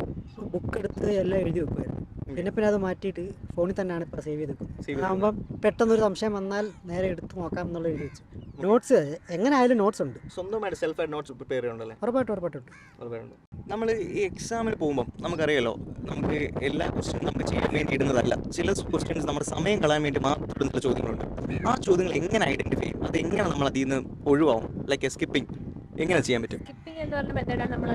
ബുക്ക് എടുത്ത് എല്ലാം എഴുതി വെക്കുമായിരുന്നു. പിന്നെ അത് മാറ്റിയിട്ട് ഫോണിൽ തന്നെയാണ് ഇപ്പോൾ സേവ് ചെയ്ത് വെക്കുന്നത്. ആകുമ്പം പെട്ടെന്നൊരു സംശയം വന്നാൽ നേരെ എടുത്ത് നോക്കാം എന്നുള്ള എഴുതി വെച്ചു. നോട്ട്സ് എങ്ങനെ ആയാലും നോട്ട്സ് ഉണ്ട്. സ്വന്തമായിട്ട് സെൽഫായിട്ട് നോട്ട്സ് പ്രിപ്പയർ ചെയ്യുന്നുണ്ടല്ലേ? ഉറപ്പായിട്ടും. നമ്മൾ ഈ എക്സാമിന് പോകുമ്പം നമുക്കറിയാലോ, നമുക്ക് എല്ലാ ക്വസ്റ്റ്യനും നമുക്ക് ചെയ്യാൻ വേണ്ടി ഇടുന്നതല്ല. ചില ക്വസ്റ്റ്യൻസ് നമ്മുടെ സമയം കളയാൻ വേണ്ടി മാത്രം ഇടുന്ന ചോദ്യങ്ങളുണ്ട്. ആ ചോദ്യങ്ങൾ എങ്ങനെ ഐഡന്റിഫൈ ചെയ്യും? അത് എങ്ങനെ നമ്മൾ അതിൽ നിന്ന് ഒഴിവാകും? ലൈക്ക് സ്കിപ്പിംഗ് എങ്ങനെ ചെയ്യാൻ പറ്റും? സ്കിപ്പിംഗ് എന്ന് പറഞ്ഞ മെത്തേഡാണ് നമ്മൾ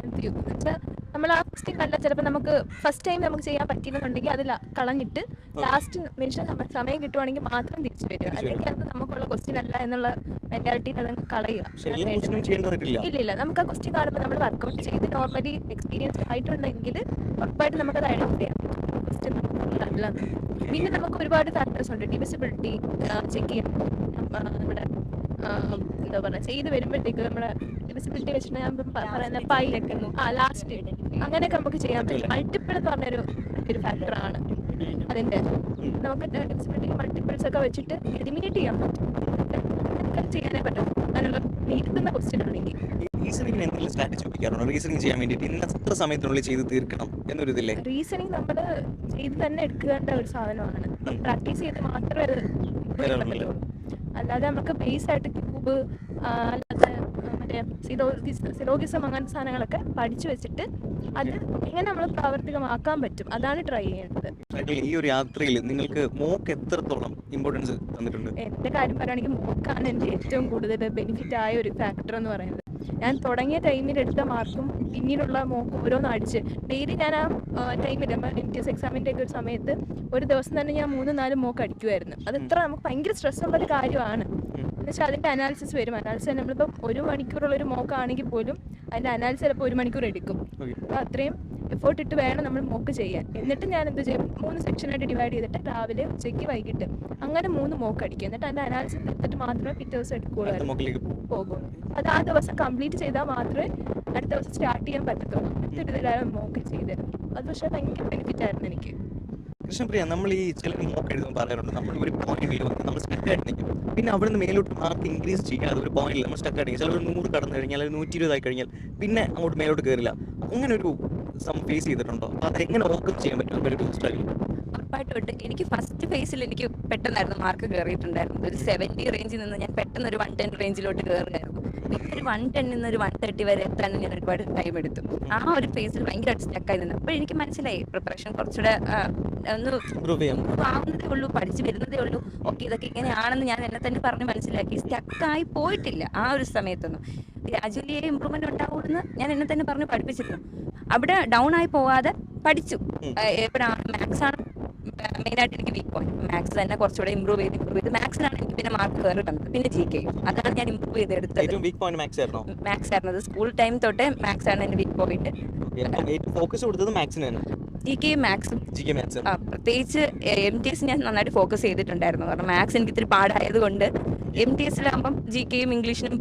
നമ്മൾ ആ ക്വസ്റ്റ്യൻ കണ്ട ചിലപ്പോൾ നമുക്ക് ഫസ്റ്റ് ടൈം നമുക്ക് ചെയ്യാൻ പറ്റില്ലെന്നുണ്ടെങ്കിൽ അത് കളഞ്ഞിട്ട് ലാസ്റ്റ് നിമിഷം സമയം കിട്ടുവാണെങ്കിൽ മാത്രം തിരിച്ചു വരിക. അല്ലെങ്കിൽ അത് നമുക്കുള്ള ക്വസ്റ്റ്യൻ അല്ല എന്നുള്ള മെന്റാലിറ്റി അത് കളയുക. ഇല്ല, നമുക്ക് ആ ക്വസ്റ്റ്യൻ കാണുമ്പോൾ നമ്മൾ വർക്കൗട്ട് ചെയ്ത് നോർമലി എക്സ്പീരിയൻസ്ഡ് ആയിട്ടുണ്ടെങ്കിൽ ഉറപ്പായിട്ട് നമുക്കത് ഐഡന്റിഫൈ ചെയ്യാൻ പറ്റും ക്വസ്റ്റ്യൻ അല്ല. പിന്നെ നമുക്ക് ഒരുപാട് ഫാക്ടേഴ്സ് ഉണ്ട്. ഡിവിസിബിലിറ്റി ചെക്ക് ചെയ്യാൻ നമ്മുടെ എന്താ പറയുക, ചെയ്ത് വരുമ്പോഴത്തേക്ക് നമ്മുടെ ഡിവിസിബിലിറ്റി വെച്ചിട്ട് ഞാൻ പറയുന്ന പൈലൊക്കെ ലാസ്റ്റ് അങ്ങനെയൊക്കെ നമുക്ക് ചെയ്യാൻ പറ്റും. മൾട്ടിപ്പിൾ എന്ന് പറഞ്ഞൊരു ഫാക്ടറാണ് അതിൻ്റെ. നമുക്ക് ഡിവിസിബിലിറ്റി മൾട്ടിപ്പിൾസ് ഒക്കെ വെച്ചിട്ട് എലിമിനേറ്റ് ചെയ്യാൻ പറ്റും. അങ്ങനെയൊക്കെ ചെയ്യാനേ പറ്റും അങ്ങനെയുള്ള നീട്ടുന്ന ക്വസ്റ്റ്യൻ ആണെങ്കിൽ. റീസണിങ്ങിന് എന്തെങ്കിലും സ്ട്രാറ്റജി ഉപയോഗിക്കാറുണ്ടോ? റീസണിങ് ചെയ്യാൻ വേണ്ടിയിട്ട് ഇന്ന എത്ര സമയത്തിനുള്ളിൽ ചെയ്ത് തീർക്കണം എന്നൊരു ഇതില്ലേ? റീസണിങ് നമ്മൾ ചെയ്ത് തന്നെ എടുക്കേണ്ട ഒരു സാധനമാണ്. പ്രാക്ടീസ് ചെയ്ത് മാത്രമേ അത് പറ്റുള്ളൂ. അല്ലാതെ നമുക്ക് ബേസ് ആയിട്ട് ക്യൂബ് അല്ലാതെ മറ്റേ സിലോഗിസം അങ്ങനത്തെ സാധനങ്ങളൊക്കെ പഠിച്ചു വെച്ചിട്ട് അത് എങ്ങനെ നമ്മൾ പ്രാവർത്തികമാക്കാൻ പറ്റും അതാണ് ട്രൈ ചെയ്യേണ്ടത്. ഈ ഒരു യാത്രയിൽ നിങ്ങൾക്ക് മോക്ക് എത്രത്തോളം ഇമ്പോർട്ടൻസ് തന്നിട്ടുണ്ട്? എൻ്റെ കാര്യം പറയുകയാണെങ്കിൽ മോക്കാണ് എൻ്റെ ഏറ്റവും കൂടുതൽ ബെനിഫിറ്റ് ആയ ഒരു ഫാക്ടർ എന്ന് പറയുന്നത്. ഞാൻ തുടങ്ങിയ ടൈമിൽ എടുത്ത മാർക്കും പിന്നീടുള്ള മോക്ക് ഓരോന്നും അടിച്ച് ഡെയിലി ഞാൻ ആ ടൈമിൽ MTS എക്സാമിൻ്റെ ഒക്കെ ഒരു സമയത്ത് ഒരു ദിവസം തന്നെ ഞാൻ 3-4 മോക്ക് അടിക്കുമായിരുന്നു. അത് ഇത്ര നമുക്ക് ഭയങ്കര സ്ട്രെസ്സുള്ളൊരു കാര്യമാണ്. എന്നുവെച്ചാൽ അതിൻ്റെ അനാലിസിസ് വരും. അനാലിസിസ് നമ്മളിപ്പം 1 മണിക്കൂറുള്ളൊരു മോക്കാണെങ്കിൽ പോലും അതിൻ്റെ അനാലിസിസ് ചിലപ്പോൾ 1 മണിക്കൂർ എടുക്കും. അപ്പോൾ അത്രയും എഫേർട്ട് ഇട്ട് വേണം നമ്മൾ മോക്ക് ചെയ്യാൻ. എന്നിട്ട് ഞാൻ എന്ത് ചെയ്യും, 3 സെക്ഷനായിട്ട് ഡിവൈഡ് ചെയ്തിട്ട് രാവിലെ, ഉച്ചയ്ക്ക്, വൈകിട്ട് അങ്ങനെ 3 മോക്ക് അടിക്കും. എന്നിട്ട് അതിൻ്റെ അനാലിസിസ് എടുത്തിട്ട് മാത്രമേ പിറ്റേ ദിവസം എടുക്കുകയുള്ളൂ പോകും. അത് ആ ദിവസം കംപ്ലീറ്റ് ചെയ്താൽ മാത്രമേ അടുത്ത ദിവസം സ്റ്റാർട്ട് ചെയ്യാൻ പറ്റത്തുള്ളൂ. അടുത്തൊരു മോക്ക് ചെയ്തിരുന്നു. അത് പക്ഷേ ഭയങ്കര ബെനിഫിറ്റ് ആയിരുന്നു എനിക്ക്. കൃഷ്ണപ്രിയ, നമ്മൾ ഈ ചില മോക്ക് എഴുതുമ്പോൾ പറയാറുണ്ട് നമ്മൾ ഒരു പോയിന്റിൽ വന്ന് നമ്മൾ സ്റ്റക്കായിട്ട് നിൽക്കും. പിന്നെ അവിടെ നിന്ന് മേലോട്ട് മാർക്ക് ഇൻക്രീസ് ചെയ്യാതെ ഒരു പോയിന്റിൽ നമ്മൾ സ്റ്റക്കായിട്ട് നിൽക്കും. ചിലപ്പോൾ 100 കടന്നു കഴിഞ്ഞാൽ 120 ആയി കഴിഞ്ഞാൽ പിന്നെ അങ്ങോട്ട് മേലോട്ട് കയറില്ല. അങ്ങനെ ഒരു ഫേസ് ചെയ്തിട്ടുണ്ടോ? അതെങ്ങനെ ഓവർകം ചെയ്യാൻ പറ്റും? ഉറപ്പായിട്ട് എനിക്ക് ഫസ്റ്റ് ഫേസിൽ എനിക്ക് പെട്ടെന്നായിരുന്നു മാർക്ക് കയറിയിട്ടുണ്ടായിരുന്നു. ഒരു 70 റേഞ്ചിൽ നിന്ന് ഞാൻ പെട്ടെന്ന് ഒരു 110 റേഞ്ചിലോട്ട് കയറുകയായിരുന്നു. പിന്നെ ഒരു 110 നിന്ന് ഒരു 130 വരെ എത്താൻ ഞാൻ ഒരുപാട് ടൈം എടുത്തു. ആ ഒരു ഫേസിൽ ഭയങ്കരമായിട്ട് സ്റ്റക്കായി നിന്ന്. അപ്പോൾ എനിക്ക് മനസ്സിലായി പ്രിപ്പറേഷൻ കുറച്ചുകൂടെ ഒന്ന് ആവുന്നതേ ഉള്ളൂ, പഠിച്ചു വരുന്നതേ ഉള്ളൂ. ഓക്കെ, ഇതൊക്കെ ഇങ്ങനെയാണെന്ന് ഞാൻ എന്നെ തന്നെ പറഞ്ഞ് മനസ്സിലാക്കി. സ്റ്റക്കായി പോയിട്ടില്ല ആ ഒരു സമയത്തൊന്നും. ഗ്രാജുവലി ഇമ്പ്രൂവ്മെന്റ് ഉണ്ടാവുമെന്ന് ഞാൻ എന്നെ തന്നെ പറഞ്ഞ് പഠിപ്പിച്ചിരുന്നു. അവിടെ ഡൗൺ ആയി പോവാതെ പഠിച്ചു. മാത്സ് ആണ് മെയിനായിട്ട് എനിക്ക് വീക്ക് പോയിന്റ് മാത്സ് തന്നെ കുറച്ചുകൂടെ ഇമ്പ്രൂവ് ചെയ്ത് മാത്സിനാണ് എനിക്ക് പിന്നെ മാർക്ക് കയറി തന്നത്, പിന്നെ ജി കെയും അതാണ് ഞാൻ ഇമ്പ്രൂവ് ചെയ്തെടുത്തത്. ഏറ്റവും വീക്ക് പോയിന്റ് മാത്സ് ആയിരുന്നോ? മാത്സ് ആയിരുന്നത് സ്കൂൾ ടൈം തൊട്ടേ മാത്സ് ആണ് എൻ്റെ വീക്ക് പോയിന്റ്. ഏറ്റവും ഫോക്കസ് കൊടുത്തത് മാത്സിന് തന്നെ? ജി കെയും മാത്സും. പ്രത്യേകിച്ച് MTS ഞാൻ നന്നായിട്ട് ഫോക്കസ് ചെയ്തിട്ടുണ്ടായിരുന്നു, കാരണം മാത്സ് എനിക്ക് ഇത്തിരി പാടായതുകൊണ്ട് MTSലാകുമ്പം ജി കെയും ഇംഗ്ലീഷിനും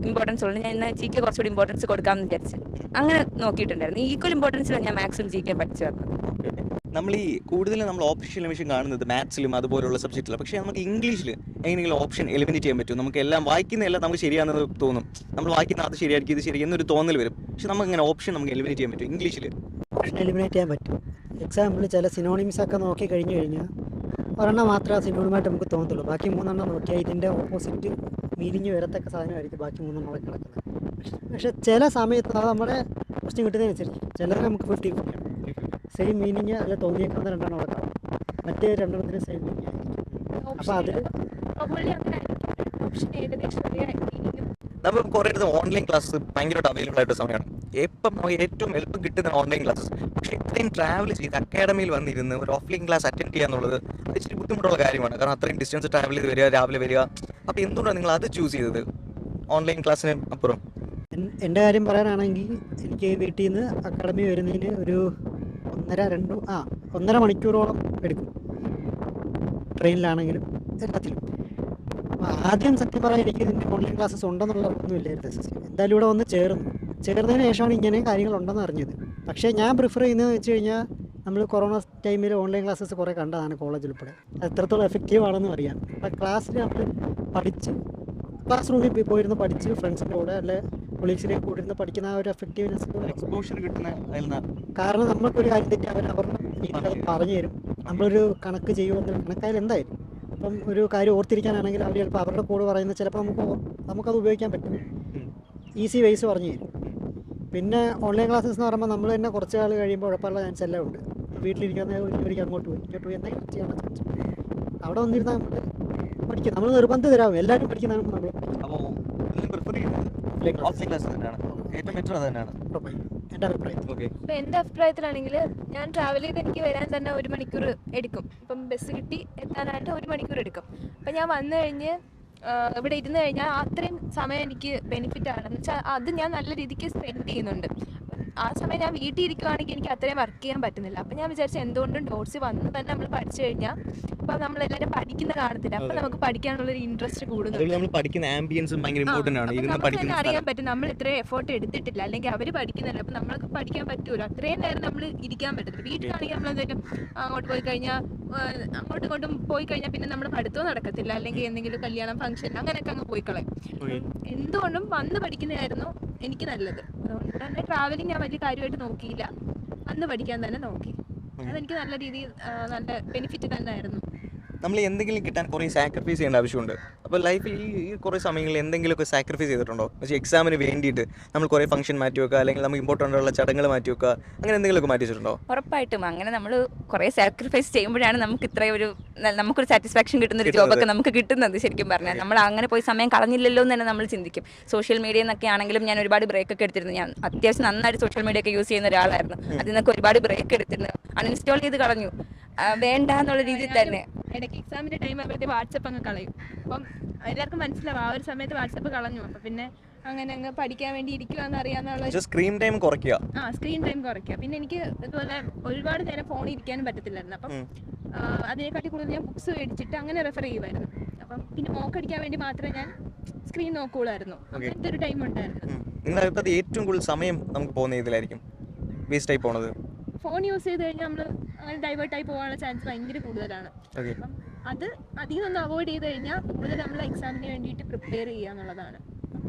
ഇമ്പോർട്ടൻസ് ഉള്ളു. ഞാൻ ജി കെ കുറച്ചുകൂടി ഇമ്പോർട്ടൻസ് കൊടുക്കാമെന്ന് വിചാരിച്ച് അങ്ങനെ നോക്കിയിട്ടുണ്ടായിരുന്നു. ഈക്വൽ ഇമ്പോർട്ടൻസിലാണ് ഞാൻ മാത്സും ജി കെയും പഠിച്ചു വന്നത്. നമ്മൾ ഈ കൂടുതലും നമ്മൾ ഓപ്ഷൻ എലിമിനേഷൻ കാണുന്നത് മാത്സിലും അതുപോലുള്ള സബ്ജക്റ്റിലും, പക്ഷേ നമുക്ക് ഇംഗ്ലീഷിൽ എങ്ങനെയെങ്കിലും ഓപ്ഷൻ എലിമിനേറ്റ് ചെയ്യാൻ പറ്റും? നമുക്ക് എല്ലാം വായിക്കുന്നതെല്ലാം നമുക്ക് ശരിയാണെന്ന് തോന്നും, നമ്മൾ വായിക്കുന്ന അത് ശരിയായിരിക്കും ഇത് ശരി എന്നൊരു തോന്നൽ വരും, പക്ഷെ നമുക്ക് ഇങ്ങനെ ഓപ്ഷൻ നമുക്ക് എലിമിനേറ്റ് ചെയ്യാൻ പറ്റും ഇംഗ്ലീഷിൽ? ഓപ്ഷൻ എലിമിനേറ്റ് ചെയ്യാൻ പറ്റും. എക്സാമ്പിൾ ചില സിനോണിംസ് ഒക്കെ നോക്കി കഴിഞ്ഞ് കഴിഞ്ഞാൽ ഒരെണ്ണം മാത്രമേ ആ സിനോണിമായിട്ട് നമുക്ക് തോന്നത്തുള്ളൂ, ബാക്കി 3 എണ്ണം നോക്കിയാൽ ഇതിൻ്റെ ഓപ്പോസിറ്റ് മീനിങ് വരത്തക്ക സാധനമായിരിക്കും ബാക്കി 3 എണ്ണം കിടക്കുന്നത്. പക്ഷെ ചില സമയത്ത് അത് നമ്മുടെ ക്വസ്റ്റ്യൻ കിട്ടുന്നതനുസരിച്ച് ചിലത് നമുക്ക് 50-50 സെയിം മീനിങ് അതിൽ തോന്നിയേക്കുന്ന 2 എണ്ണം അവിടെ കാണും, മറ്റേ 2 എണ്ണത്തിന് സെയിം മീനിങ് ആയിരിക്കും. അപ്പോൾ അതിൽ ഓപ്ഷൻ ഏകദേശം നമ്മൾ കുറേ ഓൺലൈൻ ക്ലാസ് ഭയങ്കരമായിട്ട് അവൈലബിൾ ആയിട്ട് സമയമാണ്. എപ്പം നമുക്ക് ഏറ്റവും എളുപ്പം കിട്ടുന്ന ഓൺലൈൻ ക്ലാസ്സസ്. പക്ഷേ ഇത്രയും ട്രാവൽ ചെയ്ത് അക്കാഡമിയിൽ വന്നിരുന്ന് ഒരു ഓഫ്ലൈൻ ക്ലാസ് അറ്റൻഡ് ചെയ്യുക എന്നുള്ളത് അത് ഇച്ചിരി ബുദ്ധിമുട്ടുള്ള കാര്യമാണ്. കാരണം അത്രയും ഡിസ്റ്റൻസ് ട്രാവൽ ചെയ്ത് വരിക, രാവിലെ വരിക. അപ്പോൾ എന്തുകൊണ്ടാണ് നിങ്ങൾ അത് ചൂസ് ചെയ്തത് ഓൺലൈൻ ക്ലാസ്സിന് അപ്പുറം? എൻ്റെ കാര്യം പറയാനാണെങ്കിൽ എനിക്ക് വീട്ടിൽ നിന്ന് അക്കാഡമി വരുന്നതിന് ഒരു 1.5 മണിക്കൂറോളം എടുക്കും, ട്രെയിനിലാണെങ്കിലും എല്ലാത്തിലും. ആദ്യം സത്യം പറയാൻ എനിക്ക് ഇതിൻ്റെ ഓൺലൈൻ ക്ലാസ്സസ് ഉണ്ടെന്നുള്ള ഒന്നും ഇല്ലായിരുന്നു. എന്തായാലും ഇവിടെ വന്ന് ചേർന്നതിന് ശേഷമാണ് ഇങ്ങനെ കാര്യങ്ങളുണ്ടെന്ന് അറിഞ്ഞത്. പക്ഷേ ഞാൻ പ്രിഫർ ചെയ്യുന്നതെന്ന് വെച്ച് കഴിഞ്ഞാൽ നമ്മൾ കൊറോണ ടൈമിൽ ഓൺലൈൻ ക്ലാസ്സസ് കുറേ കണ്ടതാണ് കോളേജിൽ ഉൾപ്പെടെ, അത് എത്രത്തോളം എഫക്റ്റീവ് ആണെന്ന് അറിയാം. അപ്പം ക്ലാസ്സിൽ നമ്മൾ പഠിച്ച് ക്ലാസ് റൂമിൽ പോയിരുന്ന് പഠിച്ച് ഫ്രണ്ട്സിൻ്റെ കൂടെ അല്ലെ കൊളീഗ്സിനെ കൂടെ ഇരുന്ന് പഠിക്കുന്ന ആ ഒരു എഫക്റ്റീവ്നെസ് എക്സ്പോഷർ കിട്ടുന്ന അതിൽ കാരണം നമുക്കൊരു കാര്യം തെറ്റി അവരുടെ രീതിയിൽ പറഞ്ഞു തരും. നമ്മളൊരു കണക്ക് ചെയ്യുമെന്നൊരു കണക്കായാലും എന്തായാലും അപ്പം ഒരു കാര്യം ഓർത്തിരിക്കാനാണെങ്കിൽ അവർ ചിലപ്പോൾ അവരുടെ കൂടെ പറയുന്നത് ചിലപ്പോൾ നമുക്കത് ഉപയോഗിക്കാൻ പറ്റും, ഈസി വേസ് പറഞ്ഞു തരും. പിന്നെ ഓൺലൈൻ ക്ലാസ്സസ് എന്ന് പറയുമ്പോൾ നമ്മൾ തന്നെ കുറച്ച് നാൾ കഴിയുമ്പോൾ ഉഴപ്പമുള്ള ചാൻസ് എല്ലാം ഉണ്ട്. വീട്ടിലിരിക്കുന്ന ഒരിക്കലും അങ്ങോട്ട് പോയി എന്തെങ്കിലും ചെയ്യാനുള്ള ചാൻസ് ഉണ്ട്. അവിടെ വന്നിരുന്നാൽ നമ്മൾ പഠിക്കും, നമ്മൾ നിർബന്ധിതരാകും, എല്ലാവരും പഠിക്കുന്നതാണ് നമ്മൾ. എൻ്റെ അഭിപ്രായം. ഇപ്പം എൻ്റെ അഭിപ്രായത്തിലാണെങ്കിൽ ഞാൻ ട്രാവൽ ചെയ്ത് എനിക്ക് വരാൻ തന്നെ 1 മണിക്കൂർ എടുക്കും. ഇപ്പം ബസ് കിട്ടി എത്താനായിട്ട് 1 മണിക്കൂർ എടുക്കും. അപ്പം ഞാൻ വന്നു കഴിഞ്ഞ് ഇവിടെ ഇരുന്ന് കഴിഞ്ഞാൽ അത്രയും സമയം എനിക്ക് ബെനിഫിറ്റ് ആണ്. എന്ന് വെച്ചാൽ അത് ഞാൻ നല്ല രീതിക്ക് സ്പെൻഡ് ചെയ്യുന്നുണ്ട്. ആ സമയം ഞാൻ വീട്ടിൽ ഇരിക്കുവാണെങ്കിൽ എനിക്ക് അത്രയും വർക്ക് ചെയ്യാൻ പറ്റുന്നില്ല. അപ്പം ഞാൻ വിചാരിച്ചു എന്തുകൊണ്ടും ഡോട്ട്സിൽ വന്ന് തന്നെ നമ്മൾ പഠിച്ചു കഴിഞ്ഞാൽ അപ്പം നമ്മളെല്ലാവരും പഠിക്കുന്ന കാണത്തില്ല, അപ്പം നമുക്ക് പഠിക്കാനുള്ളൊരു ഇൻട്രസ്റ്റ് കൂടുന്നുണ്ട്. നമുക്ക് അറിയാൻ പറ്റും നമ്മൾ ഇത്രയും എഫേർട്ട് എടുത്തിട്ടില്ല, അല്ലെങ്കിൽ അവർ പഠിക്കുന്നില്ല, അപ്പം നമ്മൾക്ക് പഠിക്കാൻ പറ്റൂല. അത്രയും നേരം നമ്മൾ ഇരിക്കാൻ പറ്റത്തില്ല. വീട്ടിലാണെങ്കിൽ നമ്മൾ എന്തെങ്കിലും അങ്ങോട്ട് പോയി കഴിഞ്ഞാൽ അങ്ങോട്ടും പോയി കഴിഞ്ഞാൽ പിന്നെ നമ്മൾ പഠിത്തവും നടക്കത്തില്ല, അല്ലെങ്കിൽ എന്തെങ്കിലും കല്യാണം ഫംഗ്ഷൻ അങ്ങനെയൊക്കെ അങ്ങ് പോയി കളയും. എന്തുകൊണ്ടും വന്ന് പഠിക്കുന്നതായിരുന്നു എനിക്ക് നല്ലത്. അതുകൊണ്ട് തന്നെ ട്രാവലിംഗ് ഞാൻ വലിയ കാര്യമായിട്ട് നോക്കിയില്ല, അന്ന് പഠിക്കാൻ തന്നെ നോക്കി. അതെനിക്ക് നല്ല രീതിയിൽ നല്ല ബെനിഫിറ്റ് തന്നെ ആയിരുന്നു. നമ്മൾ എന്തെങ്കിലും കിട്ടാൻ കുറേ സാക്രിഫൈസ് ചെയ്യേണ്ട ആവശ്യമുണ്ട്. അപ്പോൾ ലൈഫിൽ ഈ കുറേ സമയങ്ങളിൽ എന്തെങ്കിലുമൊക്കെ സാക്രിഫൈസ് ചെയ്തിട്ടുണ്ടോ? പക്ഷേ എക്സാമിന് വേണ്ടിയിട്ട് നമ്മൾ കുറേ ഫംഗ്ഷൻ മാറ്റി വെക്കുക, അല്ലെങ്കിൽ നമുക്ക് ഇമ്പോർട്ടൻ്റ് ഉള്ള ചടങ്ങുകൾ മാറ്റി വെക്കുക, അങ്ങനെ എന്തെങ്കിലുമൊക്കെ മാറ്റി വെച്ചിട്ടുണ്ടോ? ഉറപ്പായിട്ടും അങ്ങനെ നമ്മൾ കുറേ സാക്രിഫൈസ് ചെയ്യുമ്പോഴാണ് നമുക്ക് ഇത്രയും നമുക്കൊരു സാറ്റിസ്ഫാക്ഷൻ കിട്ടുന്ന ഒരു ജോബൊക്കെ നമുക്ക് കിട്ടുന്നത്. ശരിക്കും പറഞ്ഞാൽ നമ്മൾ അങ്ങനെ പോയി സമയം കളഞ്ഞില്ലല്ലോ എന്ന് തന്നെ നമ്മൾ ചിന്തിക്കും. സോഷ്യൽ മീഡിയ എന്നൊക്കെ ആണെങ്കിലും ഞാൻ ഒരുപാട് ബ്രേക്ക് ഒക്കെ എടുത്തിരുന്നു. ഞാൻ അത്യാവശ്യം നന്നായിട്ട് സോഷ്യൽ മീഡിയ ഒക്കെ യൂസ് ചെയ്യുന്ന ഒരാളായിരുന്നു. അതിൽ നിന്നൊക്കെ ഒരുപാട് ബ്രേക്ക് എടുത്തിരുന്നു, അൺഇൻസ്റ്റാൾ ചെയ്ത് കളഞ്ഞു, വേണ്ട എന്നുള്ള രീതിയിൽ തന്നെ. ഇടയ്ക്ക് എക്സാമിൻ്റെ ടൈം ആകുമ്പോഴത്തെ വാട്സപ്പ് അങ്ങ് കളയും. അപ്പം എല്ലാവർക്കും മനസ്സിലാവും ആ ഒരു സമയത്ത് വാട്സപ്പ് കളഞ്ഞു. അപ്പം പിന്നെ അങ്ങനെ അങ്ങ് പഠിക്കാൻ വേണ്ടി ഇരിക്കുവാന്ന് അറിയാന്നുള്ള സ്ക്രീൻ ടൈം കുറയ്ക്കുക. സ്ക്രീൻ ടൈം കുറയ്ക്കുക. പിന്നെ എനിക്ക് ഇതുപോലെ ഒരുപാട് നേരം ഫോണിൽ ഇരിക്കാനും പറ്റത്തില്ലായിരുന്നു. അപ്പം അതിനെക്കാട്ടി കൂടുതൽ ഞാൻ ബുക്സ് മേടിച്ചിട്ട് അങ്ങനെ റെഫർ ചെയ്യുമായിരുന്നു. അപ്പം പിന്നെ മോക്കടിക്കാൻ വേണ്ടി മാത്രമേ ഞാൻ സ്ക്രീൻ നോക്കുകയുള്ളായിരുന്നു. അങ്ങനത്തെ ഒരു ടൈം ഉണ്ടായിരുന്നു. നിങ്ങളുടെ ഏറ്റവും കൂടുതൽ സമയം നമുക്ക് പോകുന്ന ഇതിലായിരിക്കും വേസ്റ്റ് ആയി പോണത്? ഫോൺ യൂസ് ചെയ്ത് കഴിഞ്ഞാൽ നമ്മൾ അങ്ങനെ ഡൈവേർട്ടായി പോകാനുള്ള ചാൻസ് ഭയങ്കര കൂടുതലാണ്. അപ്പം അത് അധികം ഒന്ന് അവോയ്ഡ് ചെയ്ത് കഴിഞ്ഞാൽ കൂടുതൽ നമ്മൾ എക്സാമിന് വേണ്ടിയിട്ട് പ്രിപ്പയർ ചെയ്യുക എന്നുള്ളതാണ്.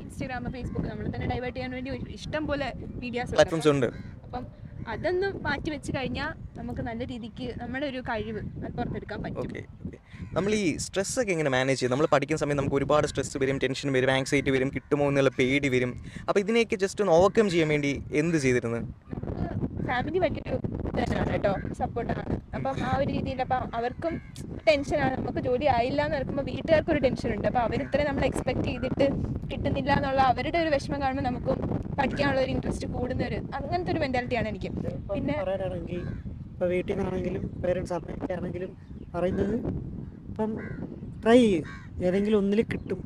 ഇൻസ്റ്റാഗ്രാം, ഫേസ്ബുക്ക് നമ്മൾ തന്നെ ഡൈവേർട്ട് ചെയ്യാൻ വേണ്ടി ഇഷ്ടം പോലെ വീഡിയോസ് ഉണ്ട്. അപ്പം അതൊന്ന് മാറ്റി വെച്ച് കഴിഞ്ഞാൽ നമുക്ക് നല്ല രീതിക്ക് നമ്മുടെ ഒരു കഴിവ് അത് പുറത്തെടുക്കാൻ പറ്റും. നമ്മൾ ഈ സ്ട്രെസ്സൊക്കെ എങ്ങനെ മാനേജ് ചെയ്യും? നമ്മൾ പഠിക്കുന്ന സമയത്ത് നമുക്ക് ഒരുപാട് സ്ട്രെസ് വരും, ടെൻഷൻ വരും, ആങ്സൈറ്റി വരും, കിട്ടുമോ എന്നുള്ള പേടി വരും. അപ്പോൾ ഇതിനെയൊക്കെ ജസ്റ്റ് ഒന്ന് ഓവർകം ചെയ്യാൻ വേണ്ടി എന്ത് ചെയ്തിരുന്നു? ഫാമിലി വലിയൊരു തന്നെയാണ് കേട്ടോ, സപ്പോർട്ടാണ്. അപ്പം ആ ഒരു രീതിയിൽ അപ്പം അവർക്കും ടെൻഷനാണ്. നമുക്ക് ജോലി ആയില്ല എന്ന് പറയുമ്പോൾ വീട്ടുകാർക്കൊരു ടെൻഷനുണ്ട്. അപ്പോൾ അവരിത്രയും നമ്മൾ എക്സ്പെക്ട് ചെയ്തിട്ട് കിട്ടുന്നില്ല എന്നുള്ള അവരുടെ ഒരു വിഷമം കാണുമ്പോൾ നമുക്കും പഠിക്കാനുള്ള ഒരു ഇൻട്രസ്റ്റ് കൂടുന്ന ഒരു അങ്ങനത്തെ ഒരു മെന്റാലിറ്റിയാണ് എനിക്ക്. പിന്നെ ഇപ്പോൾ വീട്ടിൽ നിന്നാണെങ്കിലും പേരൻസ് അമ്മയൊക്കെ ആണെങ്കിലും പറയുന്നത് ഇപ്പം ട്രൈ ചെയ്യും, ഏതെങ്കിലും ഒന്നിൽ കിട്ടും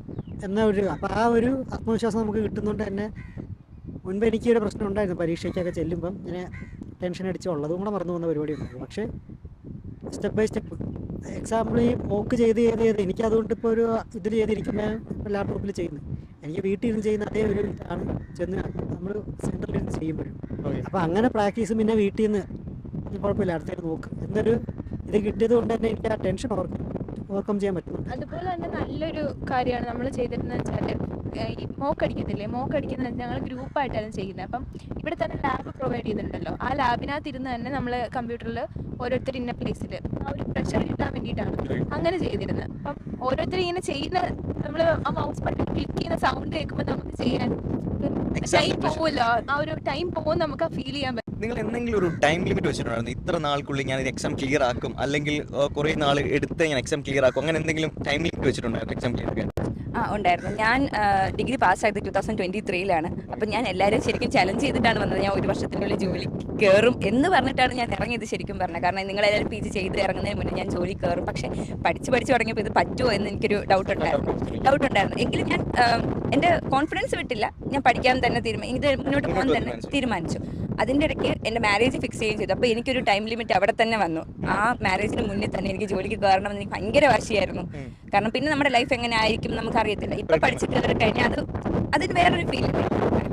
എന്ന ഒരു, അപ്പോൾ ആ ഒരു ആത്മവിശ്വാസം നമുക്ക് കിട്ടുന്നതുകൊണ്ട് തന്നെ മുൻപ് എനിക്കൊരു പ്രശ്നം ഉണ്ടായിരുന്നു. പരീക്ഷയ്ക്കൊക്കെ ചെല്ലുമ്പം ഇങ്ങനെ ടെൻഷൻ അടിച്ച് ഉള്ളതും കൂടെ മറന്നു പോകുന്ന പരിപാടി ഉണ്ടായിരുന്നു. പക്ഷേ സ്റ്റെപ്പ് ബൈ സ്റ്റെപ്പ് എക്സാമ്പിൾ ഈ മോക്ക് ചെയ്ത് എനിക്ക് അതുകൊണ്ട് ഇപ്പോൾ ഒരു ഇതിൽ ചെയ്തിരിക്കുന്ന ഇപ്പോൾ ലാപ്ടോപ്പിൽ ചെയ്യുന്നത്, എനിക്ക് വീട്ടിൽ ഇരുന്ന് ചെയ്യുന്ന അതേ ഒരു ഇതാണ് ചെന്ന് നമ്മൾ സെൻറ്ററിൽ ഇരുന്ന് ചെയ്യുമ്പോഴും. അപ്പോൾ അങ്ങനെ പ്രാക്ടീസ് പിന്നെ വീട്ടിൽ നിന്ന് കുഴപ്പമില്ല അടുത്തേക്ക് നോക്ക് എന്നൊരു ഇത് കിട്ടിയത് കൊണ്ട് തന്നെ എനിക്ക് ആ ടെൻഷൻ ഓവർകം ചെയ്യാൻ പറ്റുന്നുണ്ട്. അതുപോലെ തന്നെ നല്ലൊരു കാര്യമാണ് നമ്മൾ ചെയ്തിരുന്നത് വെച്ചാൽ ഈ മോക്ക് അടിക്കുന്നത് ഞങ്ങൾ ഗ്രൂപ്പായിട്ടാണ് ചെയ്യുന്നത്. അപ്പം ഇവിടെ തന്നെ ലാബ് പ്രൊവൈഡ് ചെയ്യുന്നുണ്ടല്ലോ, ആ ലാബിനകത്ത് ഇരുന്ന് തന്നെ നമ്മൾ കമ്പ്യൂട്ടറിൽ ഓരോരുത്തർ ഇന്ന പ്ലേസിൽ ആ ഒരു പ്രഷർ കിട്ടാൻ വേണ്ടിയിട്ടാണ് അങ്ങനെ ചെയ്തിരുന്നത്. അപ്പം ഓരോരുത്തർ ഇങ്ങനെ ചെയ്യുന്ന നമ്മൾ ആ മൗസ് ബട്ടൺ ക്ലിക്ക് ചെയ്യുന്ന സൗണ്ട് കേൾക്കുമ്പോൾ നമുക്ക് ചെയ്യാൻ ടൈം പോകുമല്ലോ, ആ ഒരു ടൈം പോകും നമുക്ക് ഫീൽ ചെയ്യാൻ പറ്റും. നിങ്ങൾ എന്തെങ്കിലും ഒരു ടൈം ലിമിറ്റ് വെച്ചിട്ടുണ്ടായിരുന്നു, ഇത്ര നാൾക്കുള്ളിൽ ഞാൻ എക്സാം ക്ലിയർ ആക്കും, അല്ലെങ്കിൽ കുറേ നാൾ എടുത്ത് ഞാൻ എക്സാം ക്ലിയർ ആക്കും, അങ്ങനെ എന്തെങ്കിലും ടൈം ലിമിറ്റ് വെച്ചിട്ടുണ്ടായിരുന്നു എക്സാം ക്ലിയർ ചെയ്യാൻ? ഉണ്ടായിരുന്നു. ഞാൻ ഡിഗ്രി പാസ്സായത് 2023 അപ്പം ഞാൻ എല്ലാവരും ശരിക്കും ചലഞ്ച് ചെയ്തിട്ടാണ് വന്നത്. ഞാൻ ഒരു വർഷത്തിനുള്ളിൽ ജോലി കയറും എന്ന് പറഞ്ഞിട്ടാണ് ഞാൻ ഇറങ്ങിയത് ശരിക്കും പറഞ്ഞത്. കാരണം നിങ്ങളെല്ലാവരും PG ചെയ്ത് ഇറങ്ങുന്നതിന് മുന്നേ ഞാൻ ജോലി കയറും. പക്ഷേ പഠിച്ച് തുടങ്ങിയപ്പോൾ ഇത് പറ്റുമോ എന്ന് എനിക്കൊരു ഡൗട്ട് ഉണ്ടായിരുന്നു. എങ്കിലും ഞാൻ എൻ്റെ കോൺഫിഡൻസ് വിട്ടില്ല, ഞാൻ പഠിക്കാൻ തന്നെ ഇത് മുന്നോട്ട് പോകാൻ തന്നെ തീരുമാനിച്ചു. അതിൻ്റെ ഇടയ്ക്ക് എൻ്റെ മാരേജ് ഫിക്സ് ചെയ്യുകയും ചെയ്തു. അപ്പോൾ എനിക്കൊരു ടൈം ലിമിറ്റ് അവിടെ തന്നെ വന്നു. ആ മാരേജിന് മുന്നേ തന്നെ എനിക്ക് ജോലിക്ക് കയറണമെന്ന് എനിക്ക് ഭയങ്കര വാശിയായിരുന്നു. കാരണം പിന്നെ നമ്മുടെ ലൈഫ് എങ്ങനെ ആയിരിക്കും നമുക്കറിയത്തില്ല. ഇപ്പം പഠിച്ചിട്ട് കഴിഞ്ഞാൽ അതിന് വേറൊരു ഫീൽ,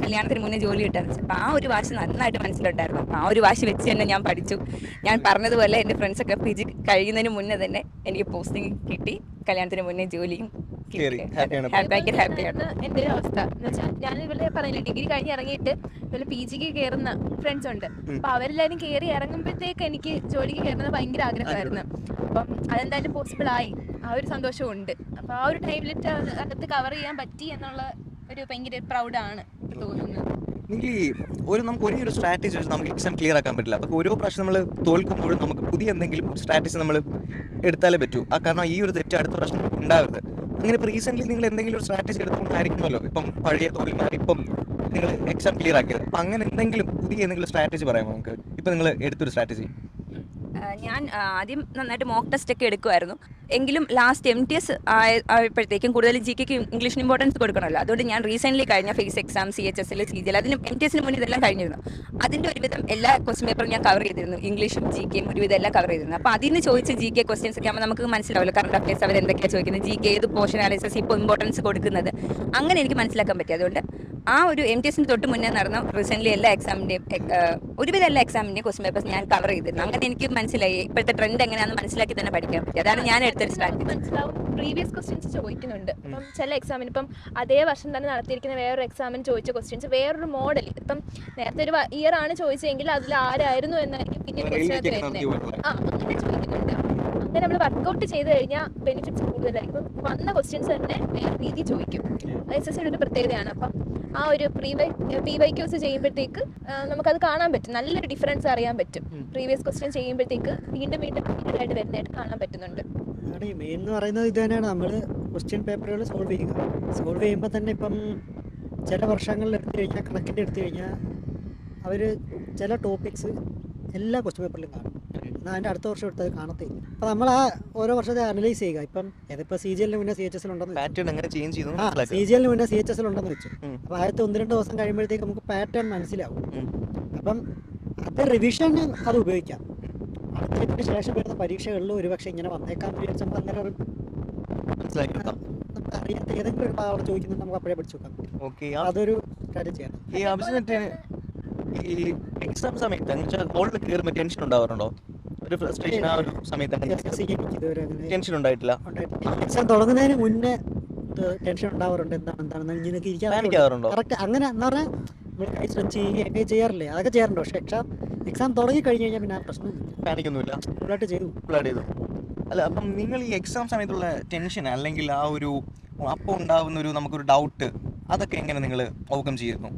കല്യാണത്തിന് മുന്നേ ജോലി കിട്ടാന്ന് വെച്ചാൽ. അപ്പോൾ ആ ഒരു വാശി നന്നായിട്ട് മനസ്സിലുണ്ടായിരുന്നു. ആ ഒരു വാശി വെച്ച് തന്നെ ഞാൻ പഠിച്ചു. ഞാൻ പറഞ്ഞതുപോലെ എൻ്റെ ഫ്രണ്ട്സൊക്കെ PG കഴിയുന്നതിന് മുന്നേ തന്നെ എനിക്ക് പോസ്റ്റിംഗ് കിട്ടി, കല്യാണത്തിന് മുന്നേ ജോലിയും ഭയങ്കര ഹാപ്പിയാണ് എൻ്റെ ഒരു അവസ്ഥ. എന്ന് വെച്ചാൽ ഞാൻ ഇവരെ പറഞ്ഞില്ല, ഡിഗ്രി കഴിഞ്ഞ് ഇറങ്ങിയിട്ട് ഇവരെ PGക്ക് കയറുന്ന ഫ്രണ്ട്സ് ഉണ്ട്. അപ്പൊ അവരെല്ലാവരും കയറി ഇറങ്ങുമ്പോഴത്തേക്ക് എനിക്ക് ജോലിക്ക് കയറുന്നത് ഭയങ്കര ആഗ്രഹമായിരുന്നു. അപ്പം അതെന്തായാലും പോസിബിൾ ആയി, ആ ഒരു സന്തോഷവും ഉണ്ട്. അപ്പൊ ആ ഒരു ടൈമിലിട്ട് അകത്ത് കവർ ചെയ്യാൻ പറ്റി എന്നുള്ള ഒരു ഭയങ്കര പ്രൗഡാണ് തോന്നുന്നത്. നമുക്ക് ഒരേ ഒരു സ്ട്രാറ്റജി വെച്ച് നമുക്ക് എക്സാം ക്ലിയർ ആക്കാൻ പറ്റില്ല. അപ്പോൾ ഓരോ പ്രാവശ്യം നമ്മൾ തോൽക്കുമ്പോഴും നമുക്ക് പുതിയ എന്തെങ്കിലും സ്ട്രാറ്റജി നമ്മൾ എടുത്താലേ പറ്റൂ. കാരണം ഈ ഒരു തെറ്റ് അടുത്ത പ്രാവശ്യം ഉണ്ടാവരുത്. അങ്ങനെ ഇപ്പോൾ റീസെൻ്റ്ലി നിങ്ങൾ എന്തെങ്കിലും ഒരു സ്ട്രാറ്റജി എടുത്തുകൊണ്ടായിരിക്കുമല്ലോ ഇപ്പം പഴയ തോൽമാർ ഇപ്പം നിങ്ങൾ എക്സാം ക്ലിയർ ആക്കിയത്. അപ്പം അങ്ങനെ എന്തെങ്കിലും പുതിയ എന്തെങ്കിലും സ്ട്രാറ്റജി പറയാമോ നമുക്ക്? ഇപ്പം നിങ്ങൾ എടുത്തൊരു സ്ട്രാറ്റജി. ഞാൻ ആദ്യം നന്നായിട്ട് മോക്ക് ടെസ്റ്റ് ഒക്കെ എടുക്കുമായിരുന്നു. എങ്കിലും ലാസ്റ്റ് MTS ആയപ്പോഴത്തേക്കും കൂടുതൽ GKക്ക് ഇംഗ്ലീഷിന് ഇമ്പോർട്ടൻസ് കൊടുക്കണമല്ലോ. അതുകൊണ്ട് ഞാൻ റീസെൻ്റ്ലി കഴിഞ്ഞ ഫേസ് എക്സാം CHSL CGL അതിന് MTSന് മുന്നേ ഇതെല്ലാം കഴിഞ്ഞിരുന്നു. അതിൻ്റെ ഒരുവിധം എല്ലാ ക്വസ്റ്റ്യൻ പേപ്പറും ഞാൻ കവർ ചെയ്തിരുന്നു. ഇംഗ്ലീഷും GKയും ഒരുവിധം എല്ലാം കവർ ചെയ്തിരുന്നു. അപ്പോൾ അതിൽ നിന്ന് ചോദിച്ച GK ക്വസ്റ്റ്യൻസ് ഒക്കെ ആകുമ്പോൾ നമുക്ക് മനസ്സിലാവില്ല കറണ്ട് അഫയേഴ്സ് അവർ എന്തൊക്കെയാണ് ചോദിക്കുന്നത്, GK ഏത് പോർഷൻ അനാലിസിസ് ഇപ്പോൾ ഇമ്പോർട്ടൻസ് കൊടുക്കുന്നത്, അങ്ങനെ എനിക്ക് മനസ്സിലാക്കാൻ പറ്റി. അതുകൊണ്ട് ആ ഒരു MTSന് തൊട്ട് മുന്നേ നടന്ന റീസെൻ്റ്ലി എല്ലാ എക്സാമിൻ്റെയും ഒരുവിധം എല്ലാ എക്സാമിൻ്റെയും ക്വസ്റ്റ്യൻ പേപ്പേഴ്സ് ഞാൻ കവർ ചെയ്തിരുന്നു. അങ്ങനെ എനിക്ക് മനസ്സിലായി ഇപ്പോഴത്തെ ട്രെൻഡ് എങ്ങനെയാണെന്ന് മനസ്സിലാക്കി തന്നെ പഠിക്കാൻ പറ്റി. അതാണ് ഞാൻ എടുത്തൊരു സ്ട്രാറ്റജി. മനസ്സിലാവും, പ്രീവിയസ് ക്വസ്റ്റ്യൻസ് ചോദിക്കുന്നുണ്ട്. ഇപ്പം ചില എക്സാമിന് ഇപ്പം അതേ വർഷം തന്നെ നടത്തിയിരിക്കുന്ന വേറൊരു എക്സാമിന് ചോദിച്ച ക്വസ്റ്റ്യൻസ് വേറൊരു മോഡൽ, ഇപ്പം നേരത്തെ ഒരു ഇയർ ആണ് ചോദിച്ചതെങ്കിൽ അതിൽ ആരായിരുന്നു എന്നായിരിക്കും പിന്നെ ക്വസ്റ്റ്യൻ വരുന്നത്. അങ്ങനെ ചോദിക്കുന്നുണ്ട്. അങ്ങനെ നമ്മൾ വർക്കൗട്ട് ചെയ്ത് കഴിഞ്ഞാൽ ബെനിഫിറ്റ്സ് കൂടുതലായിരിക്കും. വന്ന ക്വസ്റ്റ്യൻസ് തന്നെ വേറെ രീതി ചോദിക്കും. SSCയുടെ ഒരു പ്രത്യേകതയാണ്. അപ്പം ആ ഒരു PYQs ചെയ്യുമ്പോഴത്തേക്ക് നമുക്കത് കാണാൻ പറ്റും, നല്ലൊരു ഡിഫറൻസ് അറിയാൻ പറ്റും. പ്രീവിയസ് ക്വസ്റ്റ്യൻ ചെയ്യുമ്പോഴത്തേക്ക് വീണ്ടും ആയിട്ട് വരുന്നതായിട്ട് കാണാൻ പറ്റുന്നുണ്ട്. മെയിൻ എന്ന് പറയുന്നത് ഇത് തന്നെയാണ്, നമ്മൾ ക്വസ്റ്റ്യൻ പേപ്പറുകൾ സോൾവ് ചെയ്യുമ്പോൾ തന്നെ ഇപ്പം ചില വർഷങ്ങളിൽ എടുത്തു കഴിഞ്ഞാൽ കണക്കിൻ്റെ എടുത്തു കഴിഞ്ഞാൽ അവർ ചില ടോപ്പിക്സ് എല്ലാ ക്വസ്റ്റ്യൻ പേപ്പറിലും കാണും. എന്നാൽ അതിൻ്റെ അടുത്ത വർഷം എടുത്തത് കാണത്തില്ല. അപ്പോൾ നമ്മൾ ആ ഓരോ വർഷത്തെ അനലൈസ് ചെയ്യുക. ഇപ്പം ഇതിപ്പോൾ CGL മുന്നേ CHSL ഉണ്ടെന്ന് CGL മുന്നേ CHSL ഉണ്ടെന്ന് വെച്ചു. അപ്പോൾ ആദ്യത്തെ 1-2 ദിവസം കഴിയുമ്പോഴത്തേക്ക് നമുക്ക് പാറ്റേൺ മനസ്സിലാവും. അപ്പം അത് റിവിഷന് അത് ഉപയോഗിക്കാം. അടുത്തതിന് ശേഷം വരുന്ന പരീക്ഷകളിൽ ഒരുപക്ഷെ ഇങ്ങനെ വന്നേക്കാൻ വിചാരിച്ചാൽ നമുക്ക് അന്നേരം നമുക്ക് അറിയാത്ത ഏതെങ്കിലും ഒരു ഭാഗം ചോദിക്കുന്നുണ്ട്, നമുക്ക് അപ്പോഴേ പഠിച്ചു നോക്കാം. അതൊരു സ്ട്രാറ്റജിയാണ്. ഈ എക്സാം സമയത്ത് ഹോളിൽ കയറുമ്പോൾ ടെൻഷൻ ഉണ്ടാവാറുണ്ടോ? ഒരു ഫ്രസ്ട്രേഷൻ ആ ഒരു സമയത്ത് ടെൻഷൻ ഉണ്ടായിട്ടില്ല? എക്സാം തുടങ്ങുന്നതിന് മുന്നേ ടെൻഷൻ ഉണ്ടാവാറുണ്ട്. എന്താണെന്ന് ഇങ്ങനെയൊക്കെ ഇരിക്കാറുണ്ടോ? കറക്റ്റ് അങ്ങനെ എന്താ പറഞ്ഞാൽ നമ്മൾ കൈ സ്ട്രെച്ച് ചെയ്യുകയൊക്കെ ചെയ്യാറില്ലേ, അതൊക്കെ ചെയ്യാറുണ്ട്. പക്ഷേ എക്സാം തുടങ്ങി കഴിഞ്ഞ് കഴിഞ്ഞാൽ പിന്നെ ആ പ്രശ്നമൊന്നുമില്ല, പാനിക്കൊന്നുമില്ല, ഫുള്ളായിട്ട് ചെയ്തു. അല്ല, അപ്പം നിങ്ങൾ ഈ എക്സാം സമയത്തുള്ള ടെൻഷൻ അല്ലെങ്കിൽ ആ ഒരു അപ്പോൾ ഉണ്ടാവുന്ന ഒരു നമുക്കൊരു ഡൗട്ട്, അതൊക്കെ എങ്ങനെ നിങ്ങൾ ഓവർകം ചെയ്യുന്നു?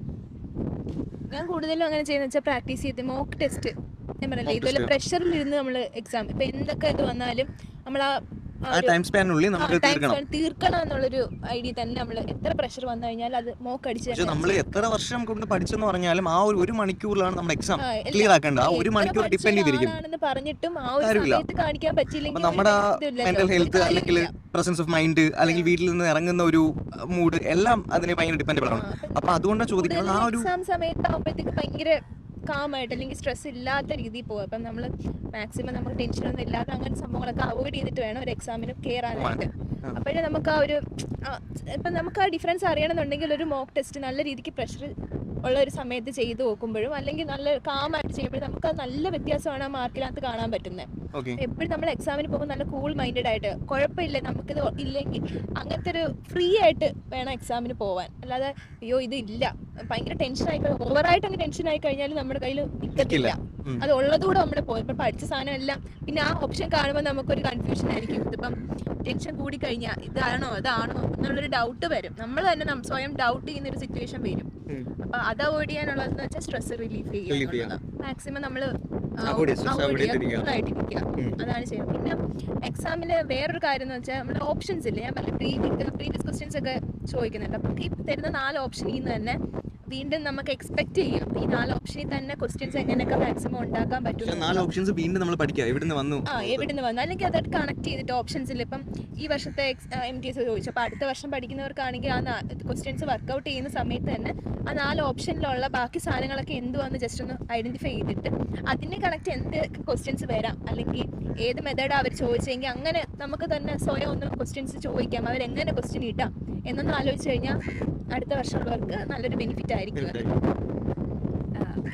ഞാൻ കൂടുതലും അങ്ങനെ ചെയ്യുന്ന വെച്ചാൽ പ്രാക്ടീസ് ചെയ്ത് മോക്ക് ടെസ്റ്റ്. ഞാൻ പറഞ്ഞില്ലേ, ഇതുപോലെ പ്രഷറിലിരുന്ന് നമ്മൾ എക്സാം ഇപ്പം എന്തൊക്കെ ഇത് വന്നാലും നമ്മൾ ആ ആ ടൈം സ്പാനിനുള്ളിൽ നമുക്ക് തീർക്കണം എന്നുള്ളൊരു ഐഡിയ തന്നെ നമ്മൾ എത്ര പ്രഷർ വന്നു കഴിഞ്ഞാൽ അത് മോക്ക് പക്ഷെ അടിച്ച് നമ്മൾ എത്ര വർഷം കൊണ്ട് പഠിച്ചെന്ന് പറഞ്ഞാലും ആ ഒരു മണിക്കൂറിലാണ് നമ്മുടെ എക്സാം ക്ലിയർ ആക്കേണ്ടത്. ആ ഒരു മണിക്കൂർ ഡിപ്പെൻഡ് ചെയ്തിരിക്കും. പറഞ്ഞിട്ടും ആ ഒരു കാര്യമില്ല. സമയത്ത് കാണിക്കാൻ അപ്പൊ പറ്റിയില്ലെങ്കിൽ നമ്മുടെ ഇതില്ലല്ലോ. മെന്റൽ ഹെൽത്ത് ഒരു അല്ലെങ്കിൽ കാര്യമില്ല. പ്രസൻസ് ഓഫ് മൈൻഡ് അല്ലെങ്കിൽ വീട്ടിൽ നിന്ന് ഇറങ്ങുന്ന ഒരു മൂഡ് എല്ലാം അതിന് ഭയങ്കര ഡിപ്പെൻഡബിൾ ആണ്. അപ്പൊ അതുകൊണ്ടാണ് ചോദിക്കുന്നത് ആ ഒരു എക്സാം സമയത്താകുമ്പോഴത്തേക്ക് ഭയങ്കര കാമായിട്ട് അല്ലെങ്കിൽ സ്ട്രെസ് ഇല്ലാത്ത രീതിയിൽ പോകും. അപ്പം നമ്മൾ മാക്സിമം നമുക്ക് ടെൻഷനൊന്നും ഇല്ലാതെ അങ്ങനെ സംഭവങ്ങളൊക്കെ അവോയ്ഡ് ചെയ്തിട്ട് വേണം ഒരു എക്സാമിന് കയറാനായിട്ട്. അപ്പോഴേ നമുക്ക് ആ ഒരു ഇപ്പം നമുക്ക് ആ ഡിഫറൻസ് അറിയണമെന്നുണ്ടെങ്കിൽ ഒരു മോക്ക് ടെസ്റ്റ് നല്ല രീതിക്ക് പ്രഷർ ഉള്ള ഒരു സമയത്ത് ചെയ്ത് നോക്കുമ്പോഴും അല്ലെങ്കിൽ നല്ല കാമായിട്ട് ചെയ്യുമ്പോഴും നമുക്ക് ആ നല്ല വ്യത്യാസമാണ് ആ മാർക്കിനകത്ത് കാണാൻ പറ്റുന്നത്. ഓക്കെ എപ്പോഴും നമ്മൾ എക്സാമിന് പോകുമ്പോൾ നല്ല കൂൾ മൈൻഡഡ് ആയിട്ട് കുഴപ്പമില്ല നമുക്കിത് ഇല്ലെങ്കിൽ അങ്ങനത്തെ ഒരു ഫ്രീ ആയിട്ട് വേണം എക്സാമിന് പോവാൻ. അല്ലാതെ അയ്യോ ഇത് ഇല്ല ഭയങ്കര ടെൻഷൻ ആയി ഓവറായിട്ട് അങ്ങ് ടെൻഷൻ ആയി കഴിഞ്ഞാൽ നമ്മുടെ കയ്യിൽ നിൽക്കത്തില്ല. അത് ഉള്ളതുകൂടെ നമ്മൾ പോകും. ഇപ്പം പഠിച്ച സാധനം എല്ലാം പിന്നെ ആ ഓപ്ഷൻ കാണുമ്പോൾ നമുക്കൊരു കൺഫ്യൂഷൻ ആയിരിക്കും. ഇതിപ്പം ടെൻഷൻ കൂടി കഴിഞ്ഞാൽ ഇതാണോ അതാണോ എന്നുള്ളൊരു ഡൗട്ട് വരും. നമ്മൾ തന്നെ സ്വയം ഡൗട്ട് ചെയ്യുന്ന ഒരു സിറ്റുവേഷൻ വരും. അപ്പൊ അത് അവോയ്ഡ് ചെയ്യാനുള്ളതെന്ന് വെച്ചാൽ സ്ട്രെസ് റിലീഫ് ചെയ്യുക. മാക്സിമം നമ്മൾ ആയിട്ടിരിക്കുക. അതാണ് ചെയ്യുന്നത്. പിന്നെ എക്സാമില് വേറൊരു കാര്യം എന്ന് വെച്ചാൽ നമ്മുടെ ഓപ്ഷൻസ് ഇല്ലേ, ഞാൻ പറഞ്ഞ പ്രീവിയസ് ക്വസ്റ്റ്യൻസ് ഒക്കെ ചോദിക്കുന്നുണ്ട്. അപ്പൊ ഈ തരുന്ന 4 ഓപ്ഷനിൽ നിന്ന് തന്നെ വീണ്ടും നമുക്ക് എക്സ്പെക്ട് ചെയ്യാം ഈ 4 ഓപ്ഷനിൽ തന്നെ ക്വസ്റ്റ്യൻസ് എങ്ങനെയൊക്കെ മാക്സിമം ഉണ്ടാക്കാൻ പറ്റും. 4 ഓപ്ഷൻസ് വീണ്ടും നമ്മൾ പഠിക്കുക എവിടുന്ന് വന്നു അല്ലെങ്കിൽ അതായിട്ട് കണക്ട് ചെയ്തിട്ട് ഓപ്ഷൻസിൽ ഇപ്പം ഈ വർഷത്തെ MTS ചോദിച്ചു അപ്പൊ അടുത്ത വർഷം പഠിക്കുന്നവർക്കാണെങ്കിൽ ആ ക്വസ്റ്റ്യൻസ് വർക്ക്ഔട്ട് ചെയ്യുന്ന സമയത്ത് തന്നെ ആ 4 ഓപ്ഷനിലുള്ള ബാക്കി സാധനങ്ങളൊക്കെ എന്തുവാന്ന് ജസ്റ്റ് ഒന്ന് ഐഡന്റിഫൈ ചെയ്തിട്ട് അതിനെ കണക്ട് എന്ത് ക്വസ്റ്റ്യൻസ് വരാം അല്ലെങ്കിൽ ഏത് മെത്തേഡാണ് അവർ ചോദിച്ചെങ്കിൽ അങ്ങനെ നമുക്ക് തന്നെ സ്വയം ഒന്ന് ക്വസ്റ്റ്യൻസ് ചോദിക്കാം. അവരെങ്ങനെ ക്വസ്റ്റ്യൻ ഇട്ടാം എന്നൊന്ന് ആലോചിച്ച് കഴിഞ്ഞാൽ അടുത്ത വർഷമുള്ളവർക്ക് നല്ലൊരു ബെനിഫിറ്റ് ആയിരിക്കും.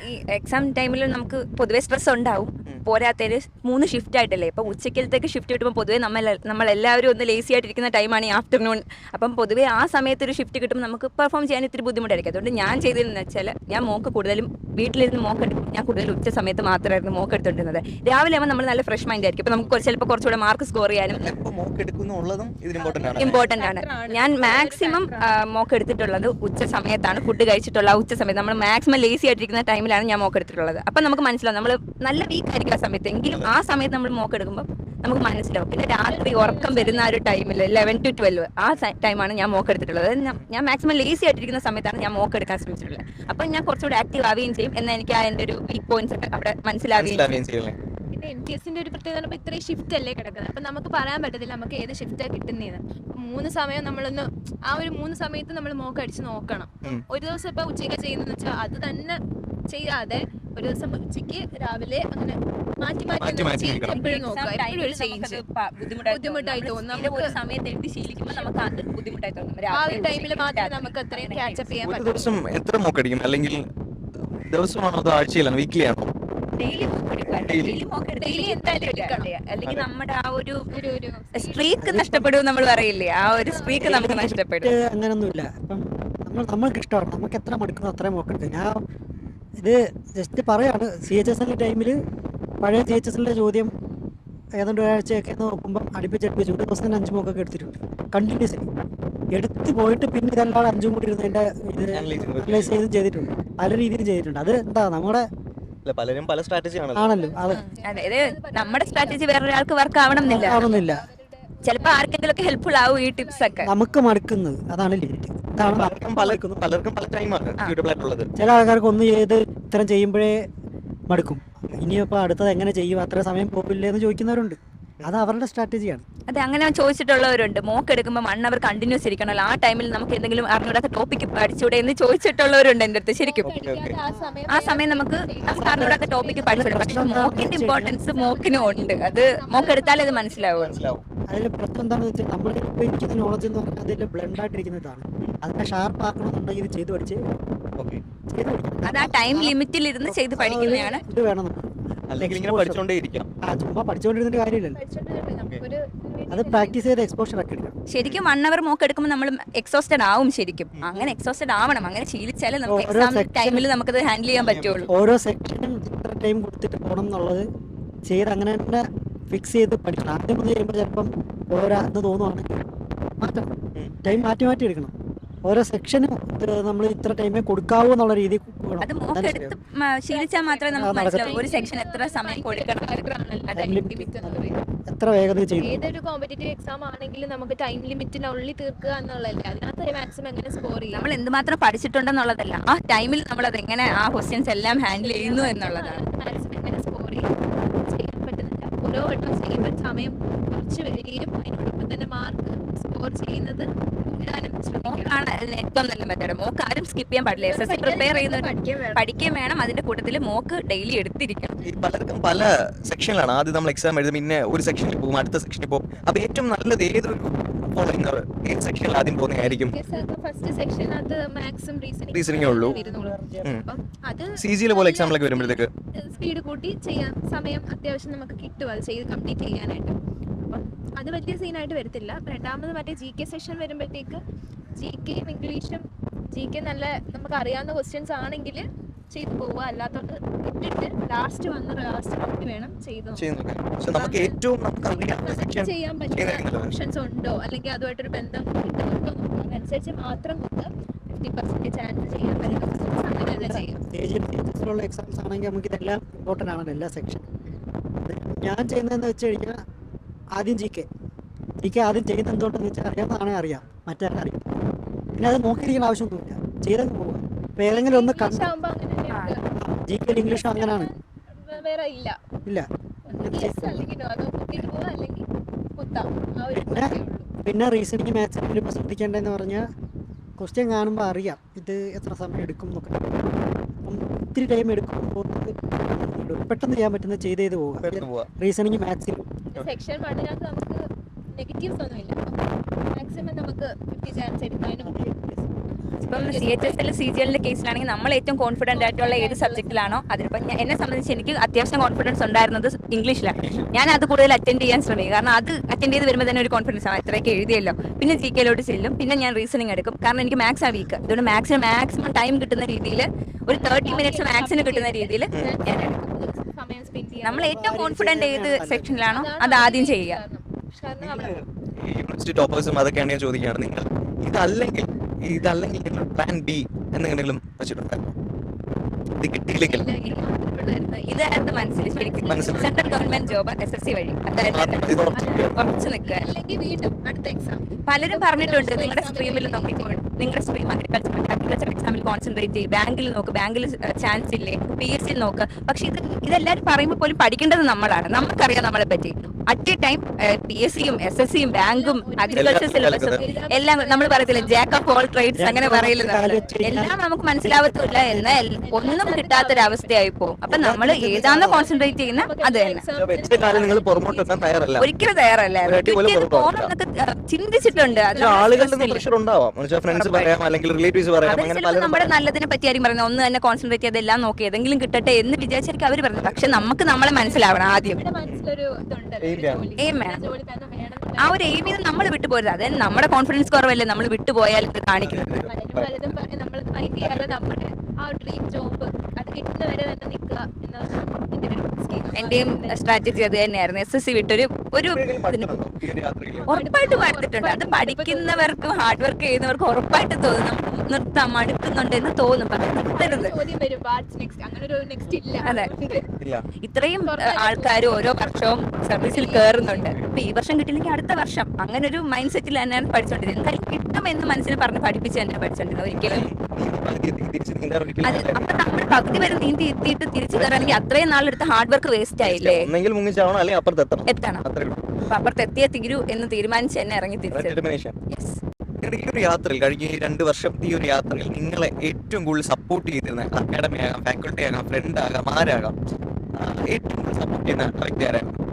ഈ എക്സാം ടൈമിൽ നമുക്ക് പൊതുവെ സ്ട്രെസ് ഉണ്ടാവും. പോരാത്തതിന് 3 ഷിഫ്റ്റ് ആയിട്ടല്ലേ. ഇപ്പം ഉച്ചക്കലത്തേക്ക് ഷിഫ്റ്റ് കിട്ടുമ്പോൾ പൊതുവേ നമ്മളെല്ലാവരും ഒന്ന് ലേസി ആയിട്ടിരിക്കുന്ന ടൈമാണ് ഈ ആഫ്റ്റർനൂൺ. അപ്പം പൊതുവേ ആ സമയത്ത് ഒരു ഷിഫ്റ്റ് കിട്ടുമ്പോൾ നമുക്ക് പെർഫോം ചെയ്യാൻ ഇത്തിരി ബുദ്ധിമുട്ടായിരിക്കും. അതുകൊണ്ട് ഞാൻ ചെയ്തതെന്ന് വെച്ചാൽ ഞാൻ മോക്ക് കൂടുതലും വീട്ടിലിരുന്ന് മോക്കെടുക്കും. ഞാൻ കൂടുതലും ഉച്ച സമയത്ത് മാത്രമായിരുന്നു മോക്ക് എടുത്തോണ്ടിരുന്നത്. രാവിലെ ആകുമ്പോൾ നമ്മൾ നല്ല ഫ്രഷ് മൈൻഡ് ആയിരിക്കും. അപ്പം നമുക്ക് ചിലപ്പോൾ കുറച്ചുകൂടെ മാർക്ക് സ്കോർ ചെയ്യാനും ഇമ്പോർട്ടൻ്റ് ആണ്. ഞാൻ മാക്സിമം മോക്ക് എടുത്തിട്ടുള്ളത് ഉച്ച സമയത്താണ്. ഫുഡ് കഴിച്ചിട്ടുള്ള ഉച്ച സമയത്ത് നമ്മൾ മാക്സിമം ലേസി ആയിട്ടിരിക്കുന്ന ടൈമിലാണ് ഞാൻ മോക്ക് എടുത്തിട്ടുള്ളത്. അപ്പം നമുക്ക് മനസ്സിലാവും നമ്മൾ നല്ല വീക്ക് ആയിരിക്കും ആ സമയത്ത്. എങ്കിലും ആ സമയത്ത് നമ്മൾ മോക്ക് എടുക്കുമ്പോൾ നമുക്ക് മനസ്സിലാവും. പിന്നെ രാത്രി ഉറക്കം വരുന്ന ആ ഒരു ടൈമിൽ 11 to 12 ആ ടൈമാണ് ഞാൻ മോക്ക് എടുത്തിട്ടുള്ളത്. ഞാൻ മാക്സിമം ലേസി ആയിട്ടിരിക്കുന്ന സമയത്താണ് ഞാൻ മോക്ക് എടുക്കാൻ ശ്രമിച്ചിട്ടുള്ളത്. അപ്പം ഞാൻ കുറച്ചുകൂടെ ആക്റ്റീവ് ആവുകയും ചെയ്യും. എന്നാൽ എനിക്ക് എൻ്റെ ഒരു വീക്ക് പോയിന്റ്സ് ഒക്കെ അവിടെ മനസ്സിലാവുകയും ചെയ്യും. പിന്നെ MTSന്റെ ഒരു പ്രത്യേകത ഇത്രയും ഷിഫ്റ്റ് അല്ലേ കിടക്കുന്നത്. അപ്പം നമുക്ക് പറയാൻ പറ്റത്തില്ല നമുക്ക് ഏത് ഷിഫ്റ്റാണ് കിട്ടുന്നതെന്ന്. 3 സമയം നമ്മളൊന്ന് ആ ഒരു 3 സമയത്ത് നമ്മൾ മോക്ക് അടിച്ച് നോക്കണം. ഒരു ദിവസം ഇപ്പം ഉച്ചയ്ക്ക് ചെയ്യുന്നതെന്ന് വെച്ചാൽ അത് തന്നെ ചെയ്യാതെ ഒരു ദിവസം ഉച്ചയ്ക്ക് രാവിലെ അങ്ങനെ മാറ്റി എപ്പോഴും നോക്കുക. എപ്പോഴും ഒരു ചേഞ്ച് ബുദ്ധിമുട്ടായി തോന്നും. നമുക്ക് സമയത്ത് എഴുതി ശീലിക്കുമ്പോൾ നമുക്ക് അത് ബുദ്ധിമുട്ടായി തോന്നും. ആ ഒരു ടൈമിൽ മാത്രമേ നമുക്ക് അത്രയും ക്യാച്ചപ്പ് ചെയ്യാൻ പറ്റും. ദിവസം എത്ര മോക്ക് അടിക്കും അല്ലെങ്കിൽ ദിവസമാണോ അതോ ആഴ്ചയിലാണോ വീക്ക്ലി ആണോ? അല്ലെങ്കിൽ നമ്മുടെ ആ ഒരു സ്ട്രീക്ക് നഷ്ടപ്പെടും നമ്മൾ പറയില്ലേ, ആ ഒരു സ്ട്രീക്ക് നമുക്ക് നഷ്ടപ്പെടും. അങ്ങനൊന്നുമില്ല. അപ്പം നമ്മൾക്ക് ഇഷ്ടമാണ് നമുക്ക് എത്ര മടുക്കുന്നു അത്രയും നോക്കട്ടെ. ഞാൻ ഇത് ജസ്റ്റ് പറയാണ്. CHSL ടൈമിൽ പഴയ CHSL ചോദ്യം ഏതാണ്ട് ഒരാഴ്ചയൊക്കെ നോക്കുമ്പം അടുപ്പിച്ച് 1 ദിവസം 5 മോക്കൊക്കെ എടുത്തിട്ടുണ്ട് കണ്ടിന്യൂസ്ലി. എടുത്ത് പോയിട്ട് പിന്നെ ഇതെല്ലാം 5 കൂടി ഇരുന്നതിൻ്റെ ഇത് അനലൈസ് ചെയ്തിട്ടുണ്ട്. പല രീതിയിൽ ചെയ്തിട്ടുണ്ട്. അത് എന്താ നമ്മുടെ പലരും പല സ്ട്രാറ്റജി ആണല്ലോ. അതായത് നമ്മുടെ സ്ട്രാറ്റജി വേറൊരാൾക്ക് വർക്ക് ആവണമെന്നില്ല. ചിലപ്പോ ആർക്കെങ്കിലും ഒക്കെ ഹെൽപ്ഫുൾ ആവും ഈ ടിപ്സ് ഒക്കെ. നമുക്ക് മടുക്കുന്നത് അതാണ് ലിമിറ്റ്. പലർക്കും പല ടൈമാണ് സ്യൂട്ടബിൾ ആയിട്ടുള്ളത്. ചില ആൾക്കാർക്ക് ഒന്ന് ചെയ്ത് ഇത്തരം ചെയ്യുമ്പോഴേ മടുക്കും. ഇനിയിപ്പോൾ അടുത്തത് എങ്ങനെ ചെയ്യും, അത്ര സമയം പോകില്ലേ എന്ന് ചോദിക്കുന്നവരുണ്ട്. അത് അവരുടെ സ്ട്രാറ്റജിയാണ്. അതെ, അങ്ങനെ ചോദിച്ചിട്ടുള്ളവരുണ്ട്. മോക്ക് എടുക്കുമ്പോൾ 1 hour കണ്ടിന്യൂസ് ഇരിക്കണമല്ലോ, ആ ടൈമിൽ നമുക്ക് എന്തെങ്കിലും അറിഞ്ഞൂടാത്ത ടോപ്പിക്ക് പഠിച്ചൂടെ എന്ന് ചോദിച്ചിട്ടുള്ളവരുണ്ട് എൻ്റെ അടുത്ത്. ശരിക്കും ആ സമയം നമുക്ക് അറിഞ്ഞൂടാത്ത ടോപ്പിക്ക് പഠിച്ചിട്ടുണ്ട്. പക്ഷെ മോക്കിന്റെ ഇമ്പോർട്ടൻസ് മോക്കിനും ഉണ്ട്. അത് മോക്ക് എടുത്താലേ അത് മനസ്സിലാവും. അതിൽ പ്രശ്നം എന്താണെന്ന് വെച്ചാൽ നമ്മൾ ഇപ്പോൾ ഇരിക്കുന്ന നോളജ് എന്ന് പറഞ്ഞാൽ അതിൽ ബ്ലെൻഡ് ആയിട്ടിരിക്കുന്നതാണ്. അതിനെ ഷാർപ്പ് ആക്കണമെന്നുണ്ടെങ്കിൽ ഇത് ചെയ്ത് പഠിച്ച് അത് ആ ടൈം ലിമിറ്റിൽ ഇരുന്ന് ചെയ്ത് പഠിക്കുന്നതാണ്. ഇത് വേണം. ചുമ്മാ പഠിച്ചുകൊണ്ടിരുന്ന കാര്യമില്ലല്ലോ. അത് പ്രാക്ടീസ് ചെയ്ത് എക്സ്പോഷർ ഒക്കെ എടുക്കണം. ശരിക്കും 1 hour മോക്ക് എടുക്കുമ്പോൾ നമ്മൾ എക്സോസ്റ്റഡ് ആവും. ശരിക്കും അങ്ങനെ എക്സോസ്റ്റഡ് ആവണം. അങ്ങനെ ശീലിച്ചാലേ നമുക്ക് എക്സാം ടൈമിൽ നമുക്കത് ഹാൻഡിൽ ചെയ്യാൻ പറ്റുള്ളൂ. ഓരോ സെക്ഷനും ഇത്ര ടൈം കൊടുത്തിട്ട് പോകണം എന്നുള്ളത് ചെയ്ത് അങ്ങനെ തന്നെ ഫിക്സ് ചെയ്ത് പഠിക്കണം. ആദ്യം ഒന്ന് ചെയ്യുമ്പോൾ ചിലപ്പം ഓരോന്ന് തോന്നുവാണെങ്കിൽ മാറ്റണം. ടൈം മാറ്റി എടുക്കണം. ഓരോ സെക്ഷനും നമ്മൾ ഇത്ര ടൈമേ കൊടുക്കാവൂ എന്നുള്ള രീതി അത് മോക്ക് എടുത്ത് ശീലിച്ചാൽ മാത്രമേ നമുക്ക് മനസ്സിലാവും ഒരു സെക്ഷൻ എത്ര സമയം കൊടുക്കണം. എത്ര വേഗത ചെയ്തു. ഏതൊരു കോമ്പറ്റേറ്റീവ് എക്സാം ആണെങ്കിലും നമുക്ക് ടൈം ലിമിറ്റിനുള്ളിൽ തീർക്കുക എന്നുള്ളതല്ലേ, അതിനകത്ത് മാക്സിമം എങ്ങനെ സ്കോർ ചെയ്യാം. നമ്മൾ എന്തുമാത്രം പഠിച്ചിട്ടുണ്ടെന്നുള്ളതല്ല, ആ ടൈമിൽ നമ്മൾ അത് എങ്ങനെ ആ ക്വസ്റ്റ്യൻസ് എല്ലാം ഹാൻഡിൽ ചെയ്യുന്നു എന്നുള്ളതാണ്. മാക്സിമം എങ്ങനെ സ്കോർ ചെയ്യാൻ പറ്റുന്നില്ല. ഓരോ വട്ടം ചെയ്യുമ്പോൾ സമയം കുറച്ച് വരികയും അതിനോടൊപ്പം തന്നെ മാർക്ക് സ്കോർ ചെയ്യുന്നത് മോക്കാണ് അതിന് ഏറ്റവും നല്ല മെത്തേഡ്. മോക്ക് ആരും സ്കിപ്പ് ചെയ്യാൻ പാടില്ല. SSC പ്രിപ്പയർ ചെയ്യുന്ന പഠിക്കുകയും വേണം, അതിന്റെ കൂട്ടത്തിൽ മോക്ക് ഡെയിലി എടുത്തിരിക്കണം. ഈ പലർക്കും പല സെക്ഷനിലാണ്. ആദ്യം നമ്മൾ എക്സാം എഴുതും, പിന്നെ ഒരു സെക്ഷനിൽ പോകും, അടുത്ത സെക്ഷനിൽ പോകും. അപ്പൊ ഏറ്റവും നല്ലത് ഏതൊരു ഏത് സെക്ഷനിൽ ആദ്യം പോകുന്നതായിരിക്കും? ഫസ്റ്റ് സെക്ഷനകത്ത് മാത്സും റീസണിങ്ങേ ഉള്ളൂ. അത് CGL പോലെ എക്സാമ്പിളൊക്കെ വരുമ്പോഴത്തേക്ക് സ്പീഡ് കൂട്ടി ചെയ്യാൻ സമയം അത്യാവശ്യം നമുക്ക് കിട്ടും അത് ചെയ്ത് കംപ്ലീറ്റ് ചെയ്യാനായിട്ട്. അപ്പം അത് വലിയ സീനായിട്ട് വരത്തില്ല. രണ്ടാമത് മറ്റേ GK സെഷൻ വരുമ്പോഴത്തേക്ക് GKയും ഇംഗ്ലീഷും GK നല്ല നമുക്ക് അറിയാവുന്ന ക്വസ്റ്റ്യൻസ് ആണെങ്കിൽ ചെയ്തു പോവുക, അല്ലാത്തോണ്ട് ഇട്ടിട്ട് ലാസ്റ്റ് വേണം ചെയ്തു നമുക്ക് ഏറ്റവും ചെയ്യാൻ പറ്റുന്ന ഓപ്ഷൻസ് ഉണ്ടോ അല്ലെങ്കിൽ അതുമായിട്ടൊരു ബന്ധം കിട്ടുന്നുണ്ടോ അതനുസരിച്ച് മാത്രം നമുക്ക് 50% ചാൻസ് ചെയ്യാൻ പറ്റുന്ന എക്സാംസ് ആണെങ്കിൽ നമുക്ക് ഇതെല്ലാം ഇമ്പോർട്ടൻ്റ് ആണല്ലോ, എല്ലാ സെക്ഷൻ. ഞാൻ ചെയ്യുന്നതെന്ന് വെച്ച് കഴിഞ്ഞാൽ ആദ്യം GK ആദ്യം ചെയ്യുന്നത് എന്തുകൊണ്ടെന്ന് വെച്ചാൽ അറിയാവുന്നതാണെങ്കിൽ അറിയാം, മറ്റേ അറിയാം. പിന്നെ അത് നോക്കിയിരിക്കുന്ന ആവശ്യമൊന്നുമില്ല, ചെയ്തങ്ങ് പോവുക. ഇപ്പം ഏതെങ്കിലും ഒന്ന് GK ഇംഗ്ലീഷും അങ്ങനെയാണ്, വേറെ ഇല്ല. പിന്നെ റീസണിങ് മാത്സിൽ ഇപ്പോൾ ശ്രദ്ധിക്കേണ്ടതെന്ന് പറഞ്ഞാൽ ക്വസ്റ്റ്യൻ കാണുമ്പോൾ അറിയാം ഇത് എത്ര സമയം എടുക്കും എന്നൊക്കെ. അപ്പം ഒത്തിരി ടൈം എടുക്കുമ്പോൾ പെട്ടെന്ന് ചെയ്യാൻ പറ്റുന്നത് ചെയ്ത് പോവുക. റീസണിങ് മാത്സിൽ സെക്ഷൻ 1 നമുക്ക് നെഗറ്റീവ്സ് ഒന്നുമില്ല, മാക്സിമം നമുക്ക് 50 ചാൻസ് എടുക്കാനും. ഇപ്പം CHSL CGL കേസിലാണെങ്കിൽ നമ്മൾ ഏറ്റവും കോൺഫിഡന്റ് ആയിട്ടുള്ള ഏത് സബ്ജക്റ്റിലാണോ അതിനിപ്പം എന്നെ സംബന്ധിച്ച് എനിക്ക് അത്യാവശ്യം കോൺഫിഡൻസ് ഉണ്ടായിരുന്നത് ഇംഗ്ലീഷിലാണ്. ഞാൻ അത് കൂടുതൽ അറ്റൻഡ് ചെയ്യാൻ ശ്രമിക്കും, കാരണം അത് അറ്റൻഡ് ചെയ്ത് വരുമ്പോൾ തന്നെ ഒരു കോൺഫിഡൻസ് ആണ്, ഇത്രയൊക്കെ എഴുതിയല്ലോ. പിന്നെ GKയിലോട്ട് ചെല്ലും, പിന്നെ ഞാൻ റീസണിങ് എടുക്കും, കാരണം എനിക്ക് മാത്സ് ആ വീക്ക്. അതുകൊണ്ട് മാക്സിമം ടൈം കിട്ടുന്ന രീതിയിൽ ഒരു 30 മിനിറ്റ്സ് മാത്സിന് കിട്ടുന്ന രീതിയിൽ നമ്മൾ ഏറ്റവും കോൺഫിഡന്റ് ഏത് സെക്ഷനിലാണോ അത് ആദ്യം ചെയ്യുക. യൂണിവേഴ്സിറ്റി ടോപ്പേഴ്സും അതൊക്കെയാണ് ഞാൻ ചോദിക്കുകയാണ്, നിങ്ങൾ ഇതല്ലെങ്കിൽ നിങ്ങൾ പ്ലാൻ B എന്തെങ്കിലും വെച്ചിട്ടുണ്ടായിരുന്നു? ഇത് കിട്ടിയില്ലെങ്കിൽ ഇതായിരുന്നു മനസ്സിൽ ശരിക്കും സെൻട്രൽ ഗവൺമെന്റ് ജോബ് SSC വഴി കുറച്ച് നിൽക്കുക. പലരും പറഞ്ഞിട്ടുണ്ട് നിങ്ങളുടെ സ്ട്രീമിൽ നോക്കിക്കോളൂ, നിങ്ങളുടെ സ്ട്രീം അഗ്രികൾച്ചർ എക്സാമിൽ കോൺസെൻട്രേറ്റ് ചെയ്യും, ബാങ്കിൽ നോക്ക്, ബാങ്കിൽ ചാൻസ് ഇല്ലേ, PSC നോക്ക്. പക്ഷെ ഇതെല്ലാവരും പറയുമ്പോൾ പോലും പഠിക്കേണ്ടത് നമ്മളാണ്, നമുക്കറിയാം നമ്മളെ പറ്റി. അറ്റ് എ ടൈം PSCയും SSCയും ബാങ്കും അഗ്രികൾച്ചർ സിലബസും എല്ലാം നമ്മൾ പറയത്തില്ല ജാക്ക് ഓഫ് ഓൾ ട്രേഡ്സ്, അങ്ങനെ പറയില്ല. എല്ലാം നമുക്ക് മനസ്സിലാവത്തില്ല, എന്നാൽ ഒന്നും കിട്ടാത്തൊരവസ്ഥയായി പോകും. അപ്പൊ നമ്മൾ ഏതാണോ കോൺസെൻട്രേറ്റ് ചെയ്യുന്ന അത് തന്നെ. ഒരിക്കലും തയ്യാറല്ല, ചിന്തിച്ചിട്ടുണ്ട്. നമ്മുടെ നല്ലതിനെ പറ്റി ആരും പറയുന്നത് ഒന്ന് തന്നെ കോൺസെൻട്രേറ്റ് ചെയ്ത് എല്ലാം നോക്കി ഏതെങ്കിലും കിട്ടട്ടെ എന്ന് വിചാരിച്ചായിരിക്കും അവർ പറയുന്നത്. പക്ഷെ നമുക്ക് നമ്മളെ മനസ്സിലാവണം ആദ്യം. ആ ഒരു എയിമിൽ നമ്മൾ വിട്ടുപോരുത്. അതായത് നമ്മുടെ കോൺഫിഡൻസ് കുറവല്ലേ നമ്മൾ വിട്ടുപോയാൽ ഇത് കാണിക്കുന്നത്. എന്റെയും സ്ട്രാറ്റജി അത് തന്നെയായിരുന്നു. SSC വിട്ടൊരു ഉറപ്പായിട്ട് പഠിച്ചിട്ടുണ്ട്. അത് പഠിക്കുന്നവർക്കും ഹാർഡ് വർക്ക് ചെയ്യുന്നവർക്കും ഉറപ്പായിട്ട് തോന്നും നിർത്താം, മടുക്കുന്നുണ്ട് എന്ന് തോന്നും. അതെ, ഇത്രയും ആൾക്കാർ ഓരോ വർഷവും സർവീസിൽ കയറുന്നുണ്ട്. ഇപ്പൊ ഈ വർഷം കിട്ടിയില്ലെങ്കിൽ അടുത്ത വർഷം, അങ്ങനെ ഒരു മൈൻഡ് സെറ്റിൽ തന്നെയാണ് പഠിച്ചോണ്ടിരുന്നത്. എന്തായാലും കിട്ടുമെന്ന് മനസ്സിന് പറഞ്ഞ് പഠിപ്പിച്ച് തന്നെ പഠിച്ചോണ്ടിരുന്നത്. ഒരിക്കലും അപ്പൊ നമ്മൾ പകുതി വരെ നീന്തി എത്തിയിട്ട് തിരിച്ചു കയറാണെങ്കിൽ അത്രയും നാളെടുത്ത് ഹാർഡ് വർക്ക് വേസ്റ്റ് ആയില്ലേ. എത്തണം, അപ്പൊ അപ്പുറത്ത് എത്തിയേ തീരൂ എന്ന് തീരുമാനിച്ച് തന്നെ ഇറങ്ങി തിരിച്ചു. ഈ ഒരു യാത്രയിൽ കഴിഞ്ഞ 2 വർഷം ഈ ഒരു യാത്രയിൽ നിങ്ങളെ ഏറ്റവും കൂടുതൽ സപ്പോർട്ട് ചെയ്തിരുന്ന അക്കാഡമി ആകാം, ഫാക്കൽറ്റി ആകാം, ഫ്രണ്ട് ആകാം, ആരാകാം, ഏറ്റവും കൂടുതൽ സപ്പോർട്ട് ചെയ്യുന്ന വ്യക്തി ആരായിരുന്നു?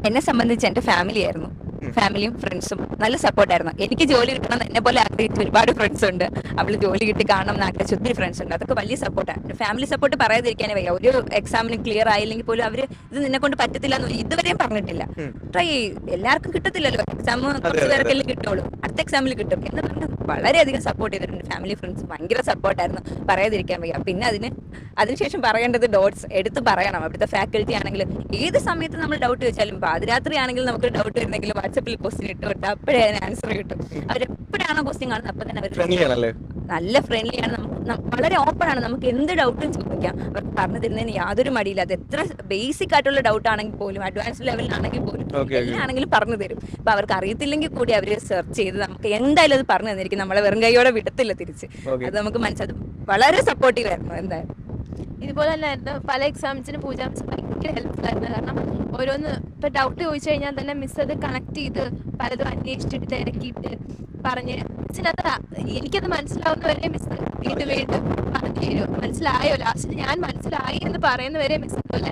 എന്നെ സംബന്ധിച്ച് എന്റെ ഫാമിലി ആയിരുന്നു. ഫാമിലിയും ഫ്രണ്ട്സും നല്ല സപ്പോർട്ടായിരുന്നു. എനിക്ക് ജോലി കിട്ടണം എന്നെ പോലെ ആഗ്രഹിച്ച ഒരുപാട് ഫ്രണ്ട്സ് ഉണ്ട്. അവള് ജോലി കിട്ടി കാണണം എന്ന് ആഗ്രഹിച്ച ഒത്തിരി ഫ്രണ്ട്സ് ഉണ്ട്. അതൊക്കെ വലിയ സപ്പോർട്ടാണ്. ഫാമിലി സപ്പോർട്ട് പറയാതിരിക്കാനേ വയ്യ. ഒരു എക്സാമിന് ക്ലിയർ ആയില്ലെങ്കിൽ പോലും അവര് ഇത് നിന്നെ കൊണ്ട് പറ്റത്തില്ല എന്ന് ഇതുവരെയും പറഞ്ഞിട്ടില്ല. ട്രൈ എല്ലാവർക്കും കിട്ടത്തില്ലല്ലോ, എക്സാം കുറച്ച് പേർക്കെല്ലാം കിട്ടുള്ളൂ, അടുത്ത എക്സാമിൽ കിട്ടും എന്ന് പറഞ്ഞ് വളരെയധികം സപ്പോർട്ട് ചെയ്തിട്ടുണ്ട്. ഫാമിലി ഫ്രണ്ട്സ് ഭയങ്കര സപ്പോർട്ടായിരുന്നു, പറയാതിരിക്കാൻ വയ്യ. പിന്നെ അതിനുശേഷം പറയേണ്ടത് ഡൗട്ട്സ് എടുത്ത് പറയണം. അവിടുത്തെ ഫാക്കൽറ്റി ആണെങ്കിലും ഏത് സമയത്ത് നമ്മൾ ഡൗട്ട് വെച്ചാലും, പാതിരാത്രി ആണെങ്കിലും നമുക്ക് ഡൗട്ട് വരുന്നെങ്കിലും വാട്സപ്പിൽ ക്വസ്റ്റ്യൻ ഇട്ട് കൊടുത്ത് അപ്പോഴേ അതിന് ആൻസർ കിട്ടും. അവരെപ്പോഴാണോ ക്വസ്റ്റ്യൻ കാണുന്നത് അപ്പോൾ തന്നെ അവർ ഫ്രണ്ട്ലി ആണല്ലേ? നല്ല ഫ്രണ്ട്ലി ആണ്. വളരെ ഓപ്പൺ ആണ്. നമുക്ക് എന്ത് ഡൗട്ടും ചോദിക്കാം. അവർക്ക് പറഞ്ഞു തരുന്നതിന് യാതൊരു മടിയില്ല. അത് എത്ര ബേസിക് ആയിട്ടുള്ള ഡൗട്ട് ആണെങ്കിൽ പോലും അഡ്വാൻസ് ലെവലിലാണെങ്കിൽ പോലും എല്ലാണെങ്കിലും പറഞ്ഞു തരും. അപ്പൊ അവർക്ക് അറിയത്തില്ലെങ്കിൽ കൂടി അവർ സെർച്ച് ചെയ്ത് നമുക്ക് എന്തായാലും അത് പറഞ്ഞു തന്നിരിക്കും. നമ്മളെ വെറും കൈയോടെ വിടത്തില്ല തിരിച്ച്. അത് നമുക്ക് മനസ്സിലാവും. വളരെ സപ്പോർട്ടീവ് ആയിരുന്നു എന്തായാലും. ഇതുപോലെ തന്നെ ആയിരുന്നു പല എക്സാംസിന് പൂജ മിസ് ഭയങ്കര ഹെൽപ്ഫുൾ ആയിരുന്നു. കാരണം ഓരോന്ന് ഇപ്പൊ ഡൗട്ട് ചോദിച്ചു കഴിഞ്ഞാൽ തന്നെ മിസ് അത് കണക്ട് ചെയ്ത് പലതും അന്വേഷിച്ചിട്ട് തിരക്കിയിട്ട് പറഞ്ഞ് മിസ്സിനത് എനിക്കത് മനസ്സിലാവുന്നവരെ മിസ് വീണ്ടും വീണ്ടും പറഞ്ഞു തരും. മനസ്സിലായോ? ലാസ്റ്റ് ഞാൻ മനസ്സിലായി എന്ന് പറയുന്നവരെ മിസ് അതുപോലെ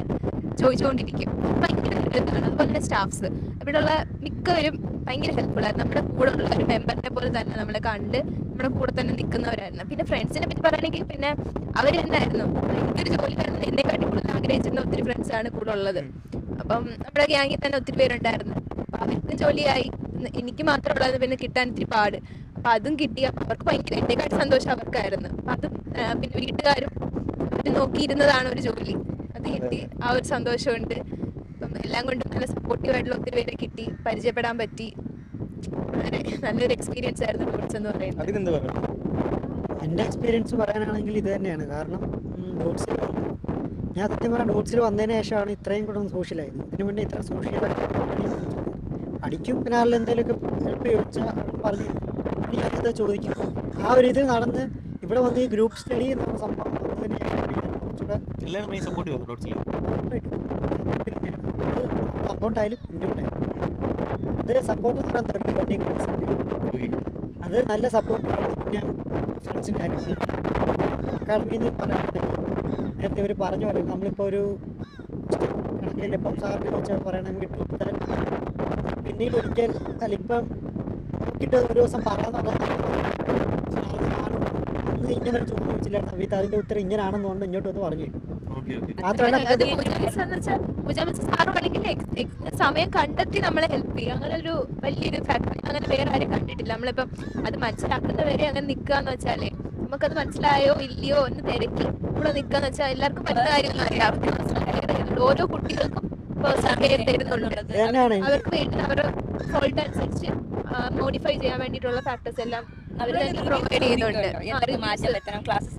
ചോദിച്ചുകൊണ്ടിരിക്കും. ഭയങ്കര ഇതാണ്. അതുപോലെ തന്നെ സ്റ്റാഫ്സ് ഇവിടെയുള്ള മിക്കവരും ഭയങ്കര ഹെൽപ്ഫുൾ ആയിരുന്നു. നമ്മുടെ കൂടെ ഉള്ള ഒരു മെമ്പറിനെ പോലെ തന്നെ നമ്മളെ കണ്ട് നമ്മുടെ കൂടെ തന്നെ നിൽക്കുന്നവരായിരുന്നു. പിന്നെ ഫ്രണ്ട്സിനെ പറ്റി പറയുകയാണെങ്കിൽ പിന്നെ അവർ തന്നെ ആയിരുന്നു. ഭയങ്കര ജോലിയായിരുന്നു. എന്നെക്കാട്ടി കൂടുതൽ ആഗ്രഹിച്ചിരുന്ന ഒത്തിരി ഫ്രണ്ട്സാണ് കൂടെ ഉള്ളത്. അപ്പം നമ്മുടെ ഗ്യാങ്ങിൽ തന്നെ ഒത്തിരി പേരുണ്ടായിരുന്നു. അപ്പം അവർക്ക് ജോലിയായി. എനിക്ക് മാത്രമുള്ളത് പിന്നെ കിട്ടാൻ ഇത്തിരി പാട്. അപ്പം അതും കിട്ടി. അവർക്ക് ഭയങ്കര എന്നെക്കാട്ടി സന്തോഷം അവർക്കായിരുന്നു. അപ്പം അതും പിന്നെ വീട്ടുകാരും അവർ നോക്കിയിരുന്നതാണ് ഒരു ജോലി. അത് കിട്ടി. ആ ഒരു സന്തോഷമുണ്ട്. അപ്പം എല്ലാം കൊണ്ടും നല്ല സപ്പോർട്ടീവായിട്ടുള്ള ഒത്തിരി പേരെ കിട്ടി. പരിചയപ്പെടാൻ പറ്റി. വളരെ നല്ലൊരു എക്സ്പീരിയൻസ് ആയിരുന്നു ഡോട്ട്സ് എന്ന് പറയുന്നത്. എൻ്റെ എക്സ്പീരിയൻസ് പറയാനാണെങ്കിൽ ഇത് തന്നെയാണ്. കാരണം ഡോട്ട്സിൽ ഞാൻ സത്യം പറഞ്ഞാൽ ഡോട്ട്സിൽ വന്നതിന് ശേഷമാണ് ഇത്രയും കൂടെ ഒന്ന് സോഷ്യലായത്. ഇതിനു മുന്നേ ഇത്ര സോഷ്യലായിട്ട് പഠിക്കും. പിന്നെ ആളിൽ എന്തെങ്കിലുമൊക്കെ ഹെൽപ്പ് ചോദിച്ചാൽ പറഞ്ഞു അത് ചോദിക്കും. ആ ഒരു ഇത് നടന്ന് ഇവിടെ വന്ന് ഈ ഗ്രൂപ്പ് സ്റ്റഡി എന്ന സംഭവം വന്നതിന് സപ്പോർട്ടായാലും ഇൻഡ്യൂട്ടായാലും അത് സപ്പോർട്ട് തരാൻ തുടങ്ങി. അത് നല്ല സപ്പോർട്ട് പിന്നെ ഫ്രണ്ട്സിൻ്റെ കാര്യം അക്കാഡമിയിൽ നിന്ന് പറയുകയാണെങ്കിൽ നേരത്തെ ഇവർ പറഞ്ഞു പറയും. നമ്മളിപ്പോൾ ഒരു കണക്കിൽ ഇപ്പം സാറിനെ വെച്ചാൽ പറയണമെങ്കിൽ പിന്നീട് ഒരിക്കൽ അല്ല ഇപ്പം നോക്കിയിട്ട് ഒരു ദിവസം പറയാന്നുള്ളത് അന്ന് ഇങ്ങനെ ഒരു ചോദ്യം വെച്ചില്ല സമയത്ത് അതിൻ്റെ ഉത്തരം ഇങ്ങനെയാണെന്നുകൊണ്ട് ഇങ്ങോട്ട് വന്ന് പറഞ്ഞു. സമയം കണ്ടെത്തി നമ്മളെ ഹെൽപ്പ് ചെയ്യും. അങ്ങനെ ഒരു വലിയൊരു ഫാക്ടർ അങ്ങനെ വേറെ ആരും കണ്ടിട്ടില്ല. നമ്മളിപ്പം അത് മനസ്സിലാക്കുന്നവരെ അങ്ങനെ നിൽക്കാന്ന് വെച്ചാലേ നമുക്കത് മനസ്സിലായോ ഇല്ലയോ എന്ന് തിരക്കി കൂടെ നിൽക്കാന്ന് വെച്ചാൽ എല്ലാവർക്കും പറ്റുന്ന കാര്യമൊന്നും അവർക്ക് ഓരോ കുട്ടികൾക്കും തരുന്നുണ്ട്. അവർക്ക് വേണ്ടി അവരുടെ ഫോൾട്ട് അനുസരിച്ച് മോഡിഫൈ ചെയ്യാൻ വേണ്ടിയിട്ടുള്ള ഫാക്ടേഴ്സ് എല്ലാം അവർ തന്നെ പ്രൊവൈഡ് ചെയ്യുന്നുണ്ട്.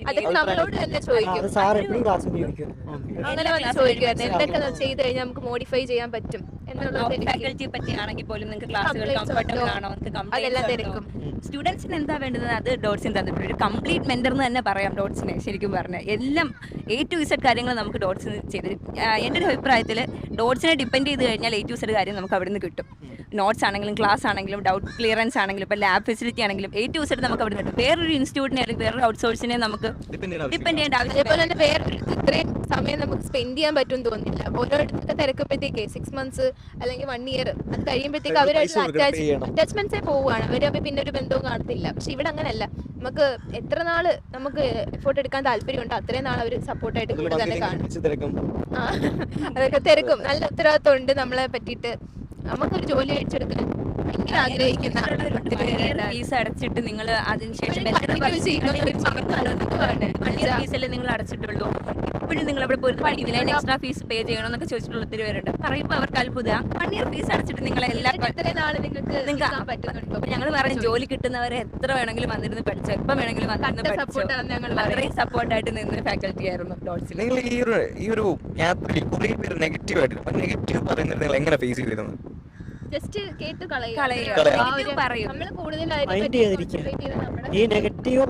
അതൊക്കെ നമ്മളോട് തന്നെ ചോദിക്കും. അങ്ങനെ വന്ന് ചോദിക്കുമായിരുന്നു എന്തൊക്കെ ചെയ്ത് കഴിഞ്ഞാൽ നമുക്ക് മോഡിഫൈ ചെയ്യാൻ പറ്റും ഫാക്കൽറ്റിയെ പറ്റിയാണെങ്കിൽ പോലും നിങ്ങൾക്ക് ക്ലാസ്സുകൾ കംഫർട്ടബിൾ ആണോ, അതെല്ലാം തിരക്കും. സ്റ്റുഡൻസിന് എന്താ വേണ്ടത് അത് ഡോട്ട്സിന് തന്നിട്ടുണ്ട്. ഒരു കംപ്ലീറ്റ് മെന്റർ എന്ന് തന്നെ പറയാം ഡോട്ട്സിനെ. ശരിക്കും പറഞ്ഞാൽ എല്ലാം A to Z കാര്യങ്ങൾ നമുക്ക് ഡോട്ട്സിന് ചെയ്ത് എൻ്റെ ഒരു അഭിപ്രായത്തിൽ ഡോട്ട്സിനെ ഡിപ്പെൻഡ് ചെയ്ത് കഴിഞ്ഞാൽ A to Z കാര്യം നമുക്ക് അവിടെ നിന്ന് കിട്ടും. നോട്ട്സ് ആണെങ്കിലും ക്ലാസ് ആണെങ്കിലും ഡൗട്ട് ക്ലിയറൻസ് ആണെങ്കിലും ഇപ്പോൾ ലാബ് ഫെസിലിറ്റി ആണെങ്കിലും A to Z നമുക്ക് അവിടെ നിന്ന് കിട്ടും. വേറൊരു ഇൻസ്റ്റിറ്റ്യൂട്ടിനെ അല്ലെങ്കിൽ വേറൊരു ഔട്ട്സോഴ്സിനെ നമുക്ക് ഡിപ്പെൻഡ് ചെയ്യേണ്ട ആവശ്യം. അതേപോലെ തന്നെ വേറെ ഇത്രയും സമയം നമുക്ക് സ്പെൻഡ് ചെയ്യാൻ പറ്റും തോന്നില്ല. ഓരോരുത്തരുടെ തിരക്കുമ്പോഴത്തേക്ക് 6 months അല്ലെങ്കിൽ 1 year അത് കഴിയുമ്പോഴത്തേക്ക് അവരായിട്ട് അറ്റാച്ച്മെന്റ്സേ പോവുകയാണ്. അവർ പിന്നെ ഒരു ബന്ധവും കാണത്തില്ല. പക്ഷെ ഇവിടെ അങ്ങനെയല്ല. നമുക്ക് എത്ര നാള് നമുക്ക് എഫോർട്ട് എടുക്കാൻ താല്പര്യമുണ്ട് അത്രയും നാൾ അവർ സപ്പോർട്ടായിട്ട് കൂടെ തന്നെ കാണും. അതൊക്കെ തിരക്കും. നല്ല ഉത്തരവാദിത്വം ഉണ്ട് നമ്മളെ പറ്റിയിട്ട്. നമുക്കൊരു ജോലി അടിച്ചെടുക്കാൻ ഭയങ്കര ആഗ്രഹിക്കുന്ന ഫീസ് അടച്ചിട്ട് നിങ്ങൾ അതിനുശേഷം ഫീസല്ലേ നിങ്ങൾ അടച്ചിട്ടുള്ളൂ. ഇപ്പോഴും നിങ്ങൾ അവിടെ പോയി പഠിക്കുന്നില്ല, എക്സ്ട്രാ ഫീസ് പേ ചെയ്യണമെന്നൊക്കെ ചോദിച്ചിട്ടുള്ള ഒത്തിരി പേരുണ്ട്. പറയുമ്പോൾ അവർക്ക് അത്ഭുതം. 1 year ഫീസ് അടച്ചിട്ട് നിങ്ങൾ എല്ലാ പറ്റുന്നുണ്ടോ? ഞങ്ങൾ പറയും ജോലി കിട്ടുന്നവരെ എത്ര വേണമെങ്കിലും വന്നിരുന്ന് പഠിച്ചു, എപ്പം വേണമെങ്കിലും വന്നിരുന്ന് പഠിച്ചു. അത്രയും സപ്പോർട്ടായിട്ട് നിന്ന് ഫാക്കൽറ്റി ആയിരുന്നു ഡോട്ട്സിൽ. നിങ്ങൾ ഈ ഒരു യാത്രയിൽ കുറേ പേര് നെഗറ്റീവ് ആയിട്ട് നെഗറ്റീവ് പറയുന്നത് നിങ്ങൾ എങ്ങനെ ഫേസ് ചെയ്തിരുന്നു? ജസ്റ്റ് കേട്ട് പറയും. നമ്മൾ കൂടുതലായിട്ട് ഈ നെഗറ്റീവ്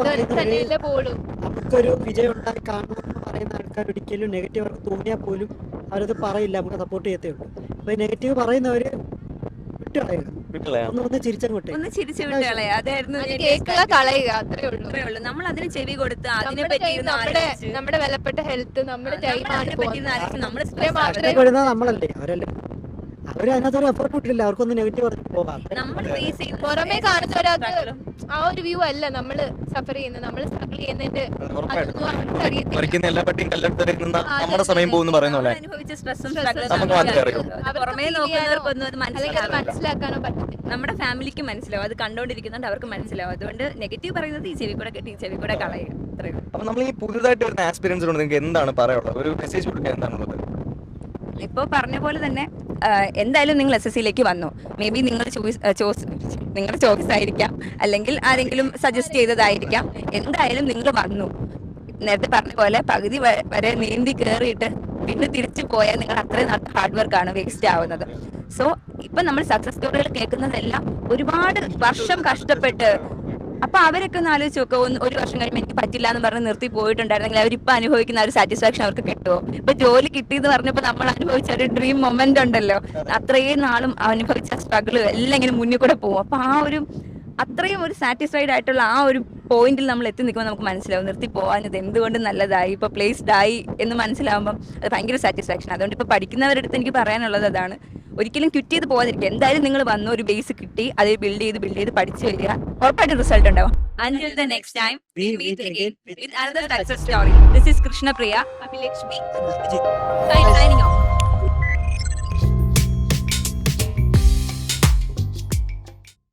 നമുക്കൊരു വിജയം ഉണ്ടായി കാണുമെന്ന് പറയുന്ന ആൾക്കാർ ഒരിക്കലും നെഗറ്റീവ് അവർക്ക് തോന്നിയാൽ പോലും അവരത് പറയില്ല, നമുക്ക് സപ്പോർട്ട് ചെയ്യത്തേ ഉള്ളൂ. അപ്പൊ ഈ നെഗറ്റീവ് പറയുന്നവര് ഒന്ന് ചിരിച്ചു വിട്ടുകളയുക. അതായിരുന്നു അത്രേ ഉള്ളൂ. നമ്മൾ അതിന് ചെവി കൊടുത്ത് അതിനെ പറ്റി നമ്മുടെ വിലപ്പെട്ട ഹെൽത്ത് നമ്മുടെ നമ്മളല്ലേ അവരല്ലേ അവര് അതിനകത്തൊരു എഫർട്ട് ഇട്ടില്ല. അവർക്കൊന്ന് നെഗറ്റീവ് പറഞ്ഞിട്ട് പോകാം. പുറമേ കാണിച്ച ഒരാൾക്ക് ആ ഒരു വ്യൂ അല്ല നമ്മള് സഫർ ചെയ്യുന്നത്. നമ്മൾ സ്ട്രഗിൾ ചെയ്യുന്നതിന്റെ നമ്മുടെ സമയം പോകുന്നു പറയുന്ന പോലെ അനുഭവിച്ച സ്ട്രെസ്സും മനസ്സിലാക്കാനോ പറ്റില്ല. നമ്മുടെ ഫാമിലിക്ക് മനസ്സിലാവും, അത് കണ്ടോണ്ടിരിക്കുന്നുണ്ട് അവർക്ക് മനസ്സിലാവും. അതുകൊണ്ട് നെഗറ്റീവ് പറയുന്നത് ഈ ചെവി കൂടെ കെട്ടി ഈ ചെവി കൂടെ കളയുക. അപ്പൊ നമ്മൾ ഈ പുതുതായിട്ട് വരുന്ന ആസ്പിരൻസിനോട് നിങ്ങൾക്ക് എന്താണ് പറയാനുള്ളത്? ഒരു മെസ്സേജ് കൊടുക്കുക എന്താണുള്ളത്? ഇപ്പോൾ പറഞ്ഞ പോലെ തന്നെ എന്തായാലും നിങ്ങൾ SSC വന്നു. മേ ബി നിങ്ങളുടെ ചോയ്സ് ആയിരിക്കാം, അല്ലെങ്കിൽ ആരെങ്കിലും സജസ്റ്റ് ചെയ്തതായിരിക്കാം. എന്തായാലും നിങ്ങൾ വന്നു. നേരത്തെ പറഞ്ഞ പോലെ പകുതി വരെ നീന്തി കയറിയിട്ട് പിന്നെ തിരിച്ചു പോയാൽ നിങ്ങൾ അത്രയും ഹാർഡ് വർക്കാണ് വേസ്റ്റ് ആവുന്നത്. സോ ഇപ്പൊ നമ്മൾ സക്സസ് സ്റ്റോറികൾ കേൾക്കുന്നതെല്ലാം ഒരുപാട് വർഷം കഷ്ടപ്പെട്ട്, അപ്പൊ അവരൊക്കെ ഒന്ന് ആലോചിച്ച് നോക്കുക. ഒരു വർഷം കഴിയുമ്പോൾ എനിക്ക് പറ്റില്ല എന്ന് പറഞ്ഞ് നിർത്തി പോയിട്ടുണ്ടായിരുന്നെങ്കിൽ അവരിപ്പോ അനുഭവിക്കുന്ന ഒരു സാറ്റിസ്ഫാക്ഷൻ അവർക്ക് കിട്ടുമോ? ഇപ്പൊ ജോലി കിട്ടിയെന്ന് പറഞ്ഞപ്പോൾ നമ്മൾ അനുഭവിച്ച ഒരു ഡ്രീം മൊമെന്റ് ഉണ്ടല്ലോ, അത്രയും നാളും അനുഭവിച്ച സ്ട്രഗിൾ എല്ലാം ഇങ്ങനെ മുന്നിൽ കൂടെ പോകും. അപ്പൊ അത്രയും ഒരു സാറ്റിസ്ഫൈഡ് ആയിട്ടുള്ള ആ ഒരു പോയിന്റിൽ നമ്മൾ എത്തി നിൽക്കുമ്പോൾ നമുക്ക് മനസ്സിലാവും നിർത്തി പോകാനത് എന്തുകൊണ്ട് നല്ലതായി, ഇപ്പൊ പ്ലേസ്ഡ് ആയി എന്ന് മനസ്സിലാവുമ്പോൾ അത് ഭയങ്കര സാറ്റിസ്ഫാക്ഷൻ. അതുകൊണ്ട് ഇപ്പൊ പഠിക്കുന്നവരുടെ അടുത്ത് എനിക്ക് പറയാനുള്ളത് അതാണ്, ഒരിക്കലും ക്വിറ്റ് ചെയ്ത് പോകാതിരിക്കുക. എന്തായാലും നിങ്ങൾ വന്നു, ഒരു ബേസ് കിട്ടി, അത് ബിൽഡ് ചെയ്ത് പഠിച്ചു വരിക, ഉറപ്പായിട്ട് റിസൾട്ട് ഉണ്ടാവും. Until the next time we meet again with another success story. This is Krishna Priya, Abhilakshmi.